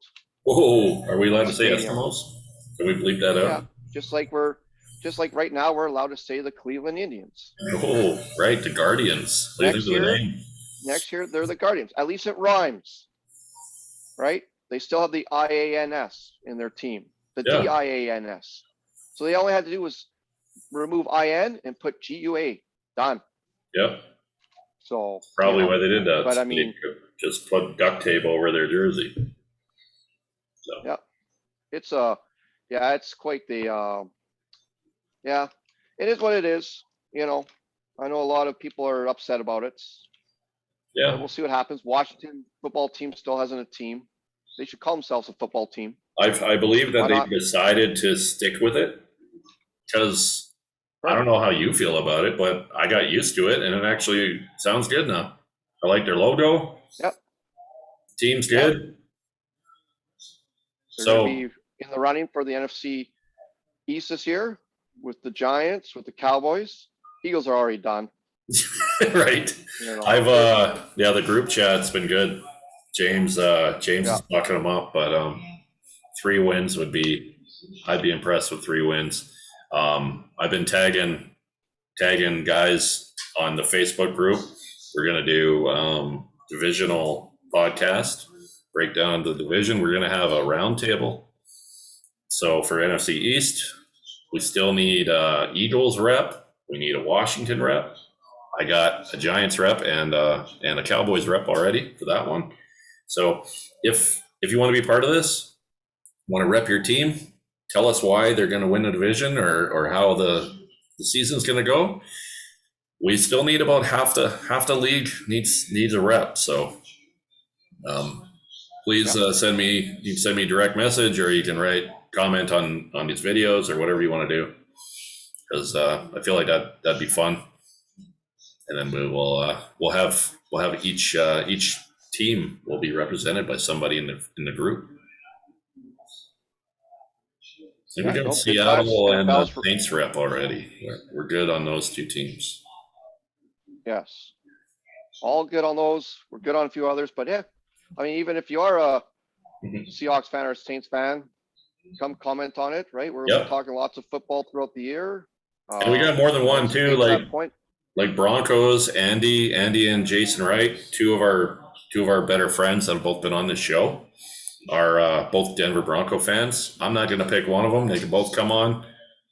Whoa, are we allowed to say Eskimos? Can we bleep that out? Yeah, just like right now we're allowed to say the Cleveland Indians. Oh, right, the Guardians. Next year they're the Guardians. At least it rhymes, right? They still have the IANS in their team, the DIANS. So they only had to do was remove IN and put GUA. Done. Yep. So probably why they did that. But I mean, just put duct tape over their jersey. So yeah, it's quite the it is what it is. I know a lot of people are upset about it. Yeah, we'll see what happens. Washington football team still hasn't a team. They should call themselves a football team. I believe that they've decided to stick with it because I don't know how you feel about it, but I got used to it and it actually sounds good now. I like their logo. Yep. Team's good. Yep. They're going to be in the running for the NFC East this year with the Giants, with the Cowboys. Eagles are already done. Right. I've the group chat's been good. James is knocking them up, but 3 wins I'd be impressed with 3 wins. I've been tagging guys on the Facebook group. We're gonna do divisional podcast, break down the division. We're gonna have a round table. So for NFC East, we still need Eagles rep. We need a Washington rep. I got a Giants rep and a Cowboys rep already for that one. So if you want to be part of this, want to rep your team, tell us why they're going to win the division or how the season's going to go. We still need about half the league needs a rep. So please send me a direct message, or you can comment on these videos or whatever you want to do, because I feel like that'd be fun. And then we'll have each team will be represented by somebody in the group. So we got Seattle and the Saints rep already. We're good on those 2 teams. Yes, all good on those. We're good on a few others, but I mean, even if you are a Seahawks fan or a Saints fan, come comment on it. Right, we're talking lots of football throughout the year. And we got more than one too, like Broncos, Andy and Jason Wright, two of our better friends that have both been on this show, are both Denver Bronco fans. I'm not going to pick one of them. They can both come on.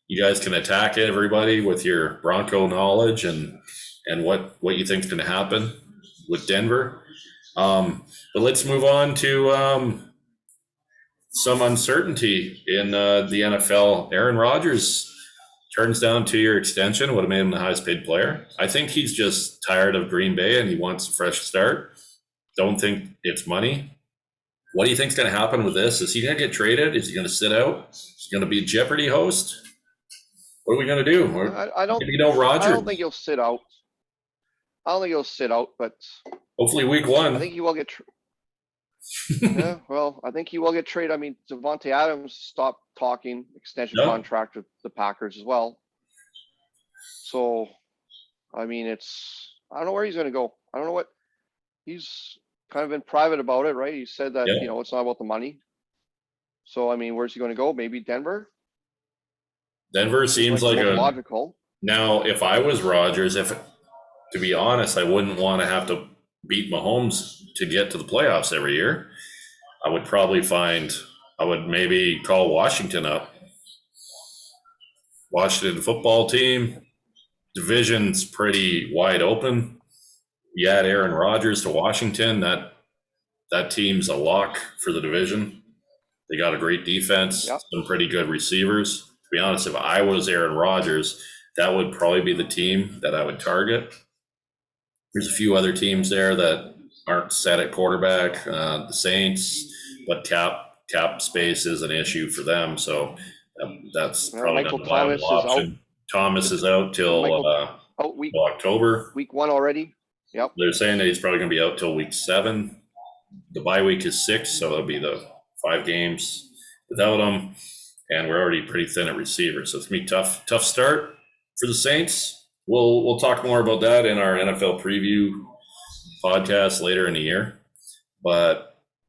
You guys can attack everybody with your Bronco knowledge and what you think is going to happen with Denver. But let's move on to some uncertainty in the NFL. Aaron Rodgers turns down 2-year extension, would have made him the highest paid player. I think he's just tired of Green Bay and he wants a fresh start. Don't think it's money. What do you think's going to happen with this? Is he going to get traded? Is he going to sit out? Is he going to be a Jeopardy host? What are we going to do? I don't. Maybe no Rogers. I don't think he'll sit out. I don't think he'll sit out, but hopefully week 1. I think he will get. Yeah, well, I think he will get traded. I mean, Devontae Adams stopped talking extension contract with the Packers as well. So, I mean, I don't know where he's going to go. I don't know what he's kind of been private about it, right? He said that, it's not about the money. So, I mean, where's he going to go? Maybe Denver? Denver seems like a logical. Now, if I was Rogers, to be honest, I wouldn't want to have to beat Mahomes to get to the playoffs every year. I would maybe call Washington up. Washington football team, division's pretty wide open. You add Aaron Rodgers to Washington, that team's a lock for the division. They got a great defense, some pretty good receivers. To be honest, if I was Aaron Rodgers, that would probably be the team that I would target. There's a few other teams there that aren't set at quarterback, the Saints, but cap space is an issue for them. So that's probably not a viable option. Thomas is out till October. Week 1 already. Yep. They're saying that he's probably going to be out till week 7. The bye week is 6, so it'll be the 5 games without him. And we're already pretty thin at receiver, so it's going to be tough start for the Saints. We'll talk more about that in our NFL preview podcast later in the year. And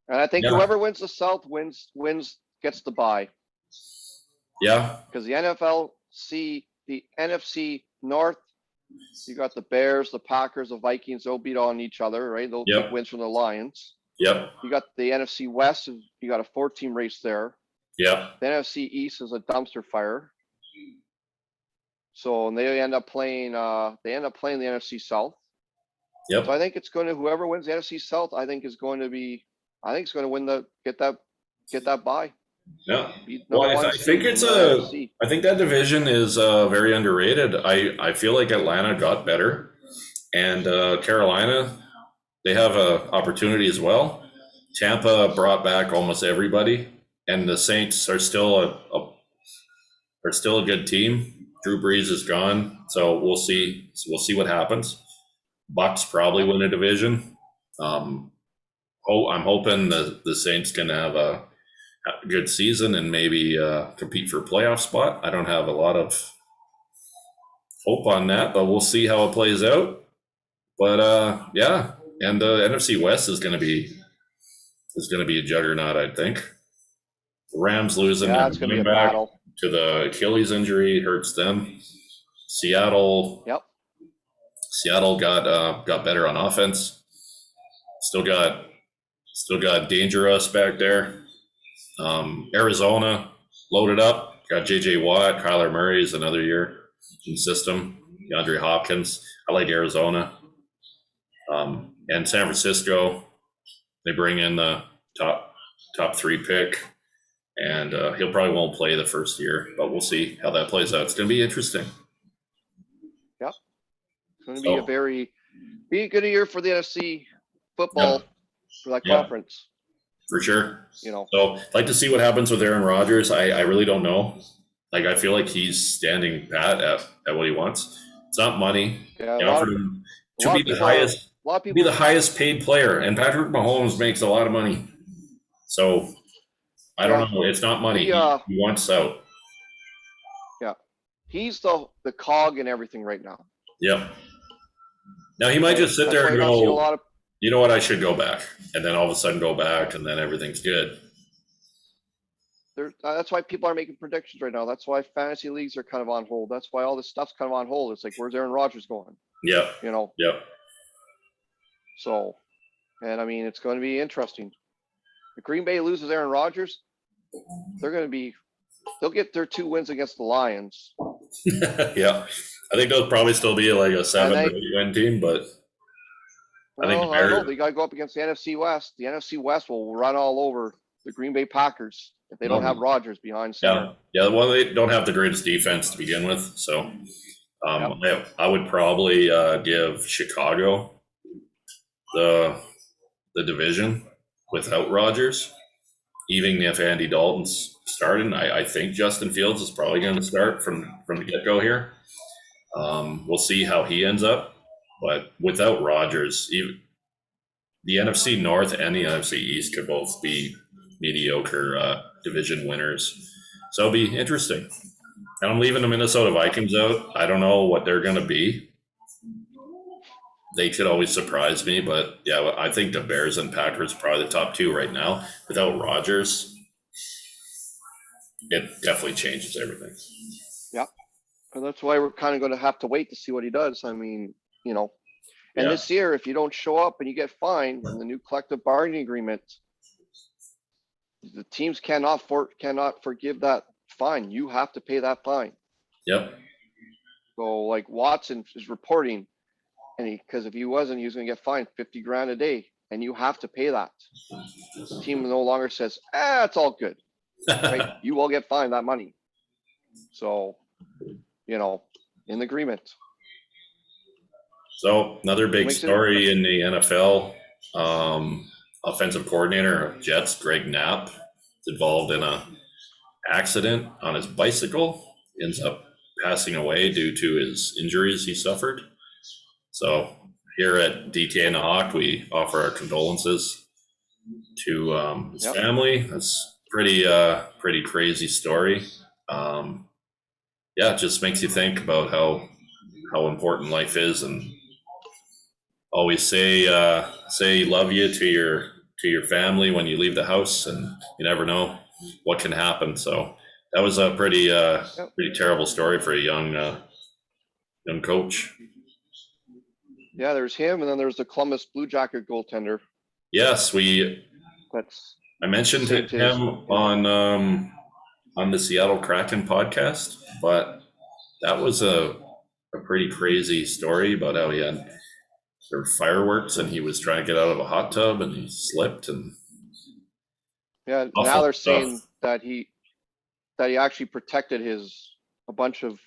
I think whoever wins the South gets the bye. Yeah. Because the NFC North, you got the Bears, the Packers, the Vikings, they'll beat on each other, right? They'll get wins from the Lions. Yep. You got the NFC West, you got a 4-team race there. Yeah. The NFC East is a dumpster fire. So they end up playing the NFC South. Yep. So I think it's going to whoever wins the NFC South, I think is going to win get that bye. Yeah. Well, I think I think that division is very underrated. I feel like Atlanta got better, and Carolina, they have an opportunity as well. Tampa brought back almost everybody, and the Saints are still a good team. Drew Brees is gone, so we'll see. We'll see what happens. Bucks probably win a division. I'm hoping the Saints can have a good season and maybe compete for a playoff spot. I don't have a lot of hope on that, but we'll see how it plays out. But and the NFC West is going to be a juggernaut, I think. The Rams losing it's going to be a battle. To the Achilles injury hurts them. Seattle got better on offense. Still got Dangerous back there. Arizona loaded up. Got J.J. Watt. Kyler Murray is another year in the system. DeAndre Hopkins. I like Arizona. And San Francisco, they bring in the top 3 pick. And he'll probably won't play the first year, but we'll see how that plays out. It's going to be interesting. Yep. It's going to be a good year for the NFC football for that conference. For sure. So I'd like to see what happens with Aaron Rodgers. I really don't know. Like, I feel like he's standing pat at what he wants. It's not money. Yeah, they offered him to be the highest paid player, and Patrick Mahomes makes a lot of money. So I don't know. It's not money. He wants out. Yeah. He's the cog in everything right now. Yep. Now he might just sit there and go, you know what, I should go back. And then all of a sudden go back, and then everything's good. That's why people are making predictions right now. That's why fantasy leagues are kind of on hold. That's why all this stuff's kind of on hold. It's like, where's Aaron Rodgers going? Yeah. Yep. So, and I mean, it's going to be interesting. If Green Bay loses Aaron Rodgers, they'll get their 2 wins against the Lions. Yeah. I think they'll probably still be like a 7 or 8 win team, but I think they got to go up against the NFC West. The NFC West will run all over the Green Bay Packers. if they don't have Rogers behind center. Yeah. Well, they don't have the greatest defense to begin with, so I would probably give Chicago the division without Rogers. Even if Andy Dalton's starting, I think Justin Fields is probably going to start from the get go here. We'll see how he ends up, but without Rodgers, even the NFC North and the NFC East could both be mediocre division winners. So it'll be interesting. And I'm leaving the Minnesota Vikings out. I don't know what they're going to be. They could always surprise me, but yeah, I think the Bears and Packers are probably the top two right now. Without Rodgers, it definitely changes everything. Yeah. And that's why we're kind of going to have to wait to see what he does. I mean, and this year, if you don't show up and you get fined in the new collective bargaining agreement, the teams cannot forgive that fine. You have to pay that fine. Yep. So like Watson is reporting, and because if he wasn't, he was going to get fined $50,000 a day, and you have to pay that. The team no longer says, it's all good. Right? You will get fined that money. So, in agreement. So another big story in the NFL, offensive coordinator of Jets, Greg Knapp, is involved in a accident on his bicycle, ends up passing away due to his injuries he suffered. So here at DTA and the Hawk, we offer our condolences to his family. That's pretty crazy story. It just makes you think about how important life is, and always say love you to your family when you leave the house, and you never know what can happen. So that was a pretty terrible story for a young coach. Yeah, there's him, and then there's the Columbus Blue Jacket goaltender. Yes, I mentioned him on the Seattle Kraken podcast, but that was a pretty crazy story about how there were fireworks and he was trying to get out of a hot tub and he slipped, and now they're saying that he actually protected a bunch of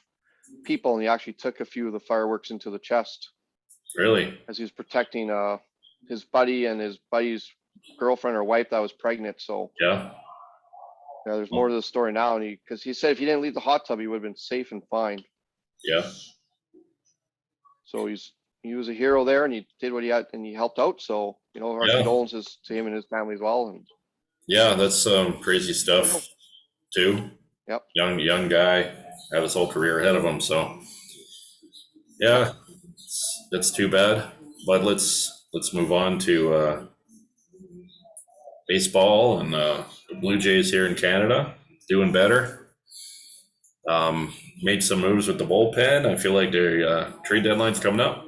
people, and he actually took a few of the fireworks into the chest. Really? As he was protecting his buddy and his buddy's girlfriend or wife that was pregnant. So there's more to the story now, and because he said if he didn't leave the hot tub, he would have been safe and fine. Yeah. So he was a hero there, and he did what he had, and he helped out. So our condolences to him and his family as well. And that's some crazy stuff too. Yep. Young guy, had his whole career ahead of him. So that's too bad. But let's move on to baseball and the Blue Jays here in Canada doing better. Made some moves with the bullpen. I feel like their trade deadline's coming up.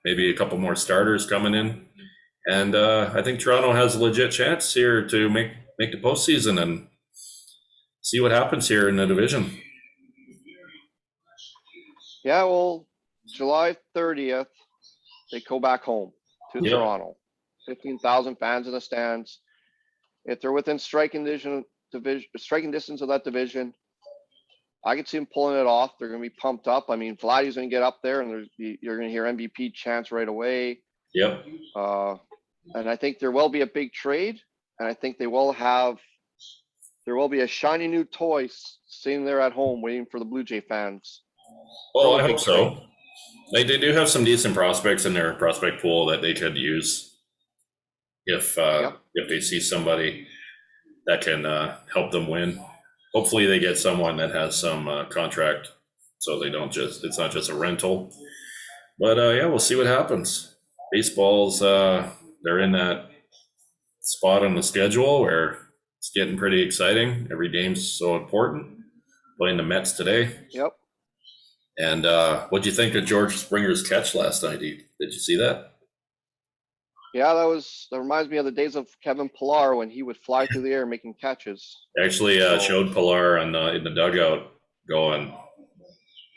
Maybe a couple more starters coming in, and I think Toronto has a legit chance here to make the postseason and see what happens here in the division. Yeah, well, July 30th, they go back home to Toronto. 15,000 fans in the stands. If they're within striking distance of that division, I could see them pulling it off. They're going to be pumped up. I mean, Vladdy's going to get up there, and you're going to hear MVP chants right away. Yep. And I think there will be a big trade, and I think there will be a shiny new toy sitting there at home waiting for the Blue Jay fans. Well, I hope so. They do have some decent prospects in their prospect pool that they could use if they see somebody that can help them win. Hopefully they get someone that has some contract, so it's not just a rental. But we'll see what happens. Baseball's they're in that spot on the schedule where it's getting pretty exciting. Every game's so important. Playing the Mets today. Yep. And what do you think of George Springer's catch last night? Did you see that? Yeah, that reminds me of the days of Kevin Pillar when he would fly through the air making catches. Actually, showed Pillar in the dugout going,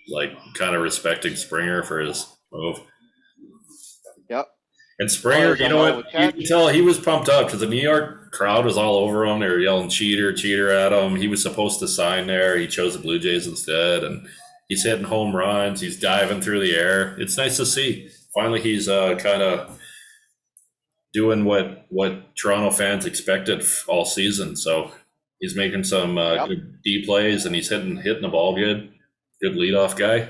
like, kind of respecting Springer for his move. Yep. And Springer, you know what? You can tell he was pumped up because the New York crowd was all over him. They were yelling cheater, cheater at him. He was supposed to sign there. He chose the Blue Jays instead. And he's hitting home runs. He's diving through the air. It's nice to see. Finally, he's kind of doing what Toronto fans expected all season. So he's making some good D plays, and he's hitting the ball good. Good leadoff guy.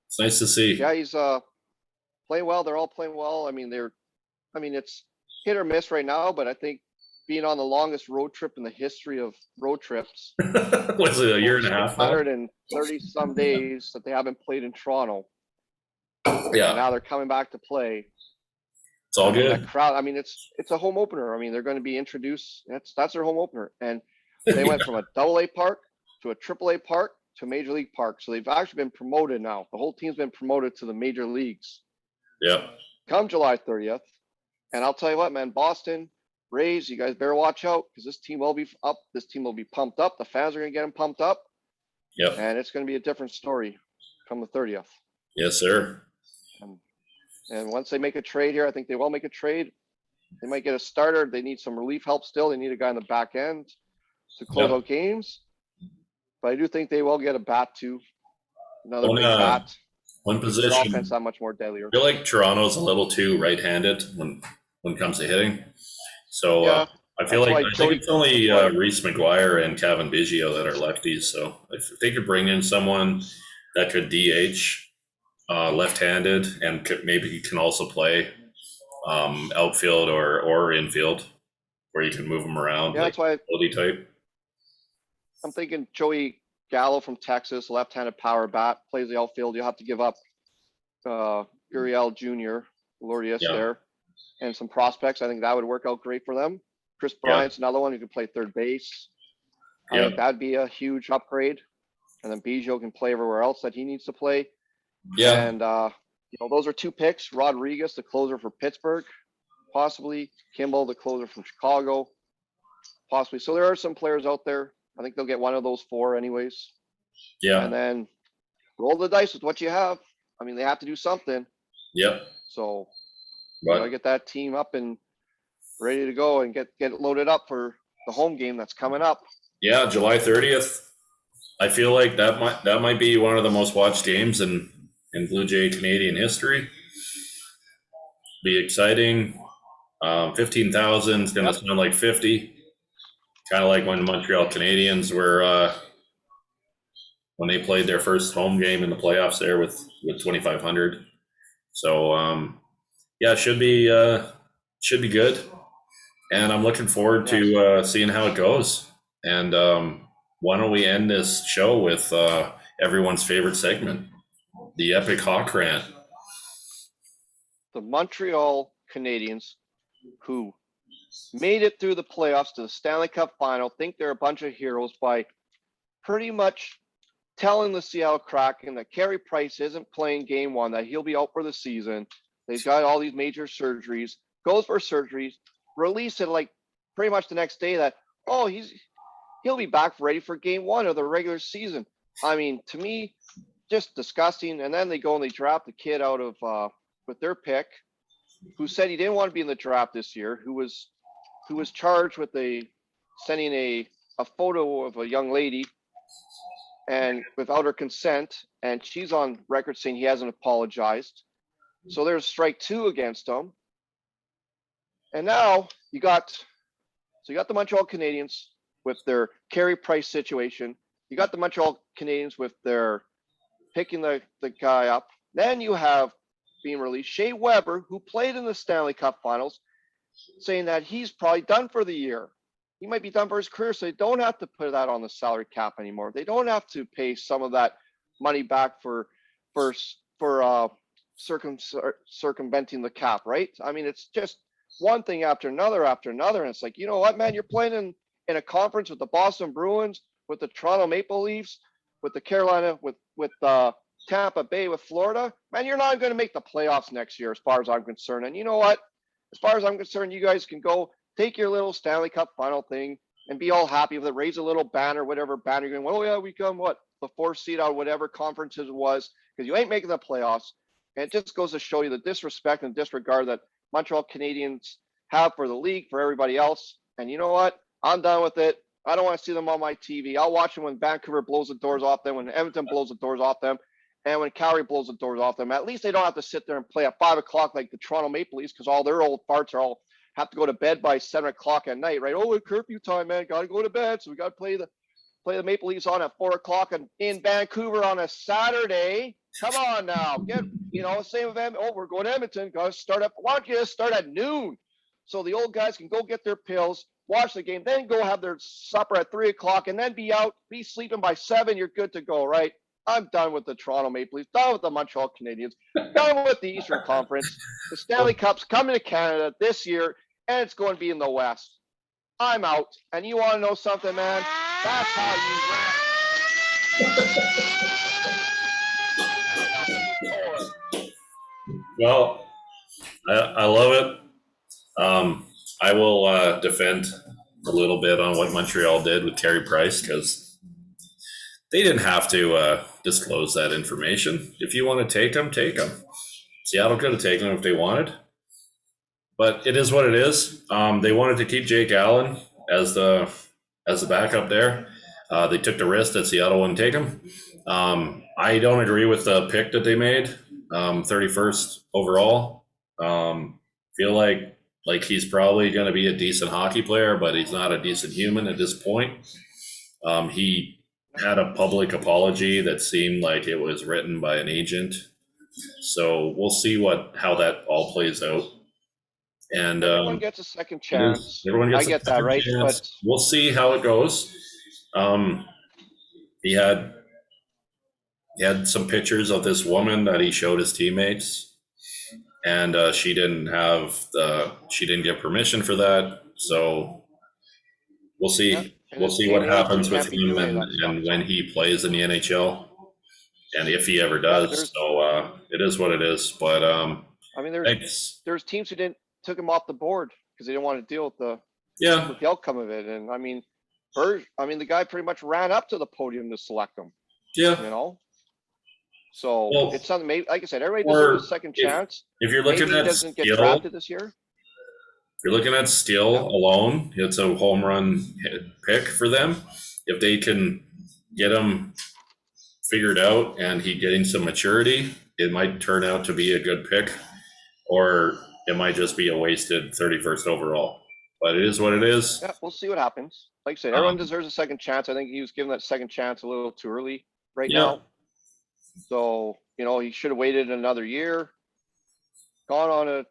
It's nice to see. Yeah, he's playing well. They're all playing well. I mean, it's hit or miss right now, but I think being on the longest road trip in the history of road trips was it a year and a half? 130 some days that they haven't played in Toronto. Yeah. And now they're coming back to play. It's all good. That crowd. I mean, it's a home opener. I mean, they're going to be introduced. That's their home opener, and they went from a AA park to a AAA park to a major league park. So they've actually been promoted now. The whole team's been promoted to the major leagues. Yeah. Come July 30th, and I'll tell you what, man, Boston Rays, you guys better watch out because this team will be up. This team will be pumped up. The fans are going to get them pumped up. Yep. And it's going to be a different story come the 30th. Yes, sir. And once they make a trade here, I think they will make a trade. They might get a starter. They need some relief help still. They need a guy on the back end to close out games. But I do think they will get a bat too. Another big bat. One position. Their offense that much more deadlier. I feel like Toronto's a little too right-handed when it comes to hitting. So I feel like I think it's only Reese McGuire and Kevin Biggio that are lefties. So if they could bring in someone that could DH left-handed and maybe he can also play outfield or infield where you can move them around. Yeah, that's why type. I'm thinking Joey Gallo from Texas, left-handed power bat, plays the outfield. You'll have to give up Gurriel Jr., Lourdes there, and some prospects. I think that would work out great for them. Chris Bryant's another one who can play third base. I think that'd be a huge upgrade. And then Biggio can play everywhere else that he needs to play. Yeah. And, those are two picks. Rodriguez, the closer for Pittsburgh, possibly. Kimball, the closer from Chicago, possibly. So there are some players out there. I think they'll get one of those four anyways. Yeah. And then roll the dice with what you have. I mean, they have to do something. Yep. So get that team up and ready to go and get loaded up for the home game that's coming up. Yeah, July 30th. I feel like that might be one of the most watched games in Blue Jay Canadian history. Be exciting. 15,000 is going to sound like 50. Kind of like when the Montreal Canadiens were when they played their first home game in the playoffs there with 2,500. So it should be good, and I'm looking forward to seeing how it goes. And why don't we end this show with everyone's favorite segment, the Epic Hawk Rant. The Montreal Canadiens, who made it through the playoffs to the Stanley Cup final, think they're a bunch of heroes by pretty much telling the Seattle Kraken that Carey Price isn't playing game one, that he'll be out for the season. They've got all these major surgeries, goes for surgeries, release it like pretty much the next day that, he'll be back ready for game one of the regular season. I mean, to me, just disgusting. And then they go and they draft the kid out of with their pick, who said he didn't want to be in the draft this year, who was charged with sending a photo of a young lady and without her consent, and she's on record saying he hasn't apologized. So there's strike two against him. And now you got the Montreal Canadiens with their Carey Price situation. You got the Montreal Canadiens with their picking the guy up. Then you have being released Shea Weber, who played in the Stanley Cup Finals, saying that he's probably done for the year. He might be done for his career, so they don't have to put that on the salary cap anymore. They don't have to pay some of that money back for circumventing the cap, right? I mean, it's just one thing after another, and it's like, you know what, man, you're playing in a conference with the Boston Bruins, with the Toronto Maple Leafs, with the Carolina, with Tampa Bay, with Florida. Man, you're not going to make the playoffs next year, as far as I'm concerned. And you know what? As far as I'm concerned, you guys can go take your little Stanley Cup final thing and be all happy with it. Raise a little banner, whatever banner you're going, we come, the fourth seed out, whatever conferences it was, because you ain't making the playoffs. And it just goes to show you the disrespect and disregard that Montreal Canadiens have for the league, for everybody else. And you know what? I'm done with it. I don't want to see them on my TV. I'll watch them when Vancouver blows the doors off them, when Edmonton blows the doors off them, and when Calgary blows the doors off them. At least they don't have to sit there and play at 5 o'clock like the Toronto Maple Leafs, because all their old farts are all have to go to bed by 7 o'clock at night, right? Oh, curfew time, man. Got to go to bed. So we got to play the Maple Leafs on at 4 o'clock in Vancouver on a Saturday. Come on now. Same event. Oh, we're going to Edmonton. Got to start up. Why don't you just start at noon so the old guys can go get their pills, watch the game, then go have their supper at 3 o'clock, and then be out, be sleeping by 7. You're good to go, right? I'm done with the Toronto Maple Leafs, done with the Montreal Canadiens, done with the Eastern Conference. The Stanley Cup's coming to Canada this year, and it's going to be in the West. I'm out. And you want to know something, man? That's how you rap. Well, I love it. I will defend a little bit on what Montreal did with Carey Price, because they didn't have to disclose that information. If you want to take them, take them. Seattle could have taken them if they wanted, but it is what it is. They wanted to keep Jake Allen as the backup there. They took the risk that Seattle wouldn't take him. I don't agree with the pick that they made, 31st overall. Feel like he's probably going to be a decent hockey player, but he's not a decent human at this point. He had a public apology that seemed like it was written by an agent. So we'll see how that all plays out. And everyone gets a second chance. I get that, right? But we'll see how it goes. He had some pictures of this woman that he showed his teammates, and she didn't give permission for that. So we'll see. Yeah. We'll see what happens with him and when he plays in the NHL, and if he ever does. So it is what it is. But there's teams who took him off the board because they didn't want to deal with the outcome of it. And the guy pretty much ran up to the podium to select him. Yeah. So it's something. Maybe, like I said, everybody deserves a second chance. If you're looking at doesn't get drafted this year. If you're looking at skill alone, it's a home run pick for them. If they can get him figured out and he getting some maturity, it might turn out to be a good pick, or it might just be a wasted 31st overall. But it is what it is. Yeah, we'll see what happens. Like I said, everyone deserves a second chance. I think he was given that second chance a little too early now. So, he should have waited another year, gone on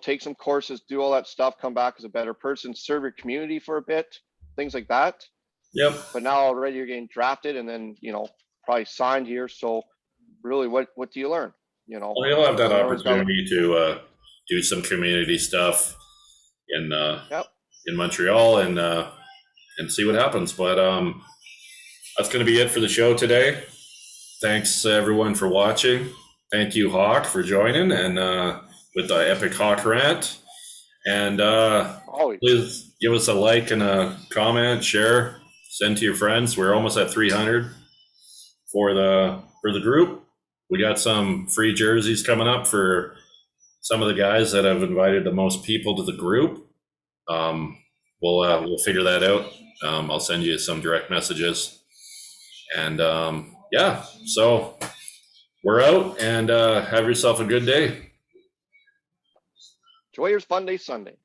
take some courses, do all that stuff, come back as a better person, serve your community for a bit, things like that. Yep. But now already you're getting drafted and then, probably signed here. So really, what do you learn? Well, you'll have that opportunity to do some community stuff in Montreal and see what happens. But that's going to be it for the show today. Thanks everyone for watching. Thank you, Hawk, for joining and with the epic Hawk rant. And please give us a like and a comment, share, send to your friends. We're almost at 300 for the group. We got some free jerseys coming up for some of the guys that have invited the most people to the group. We'll figure that out. I'll send you some direct messages. And so we're out, and have yourself a good day. Enjoy your Fun Day Sunday.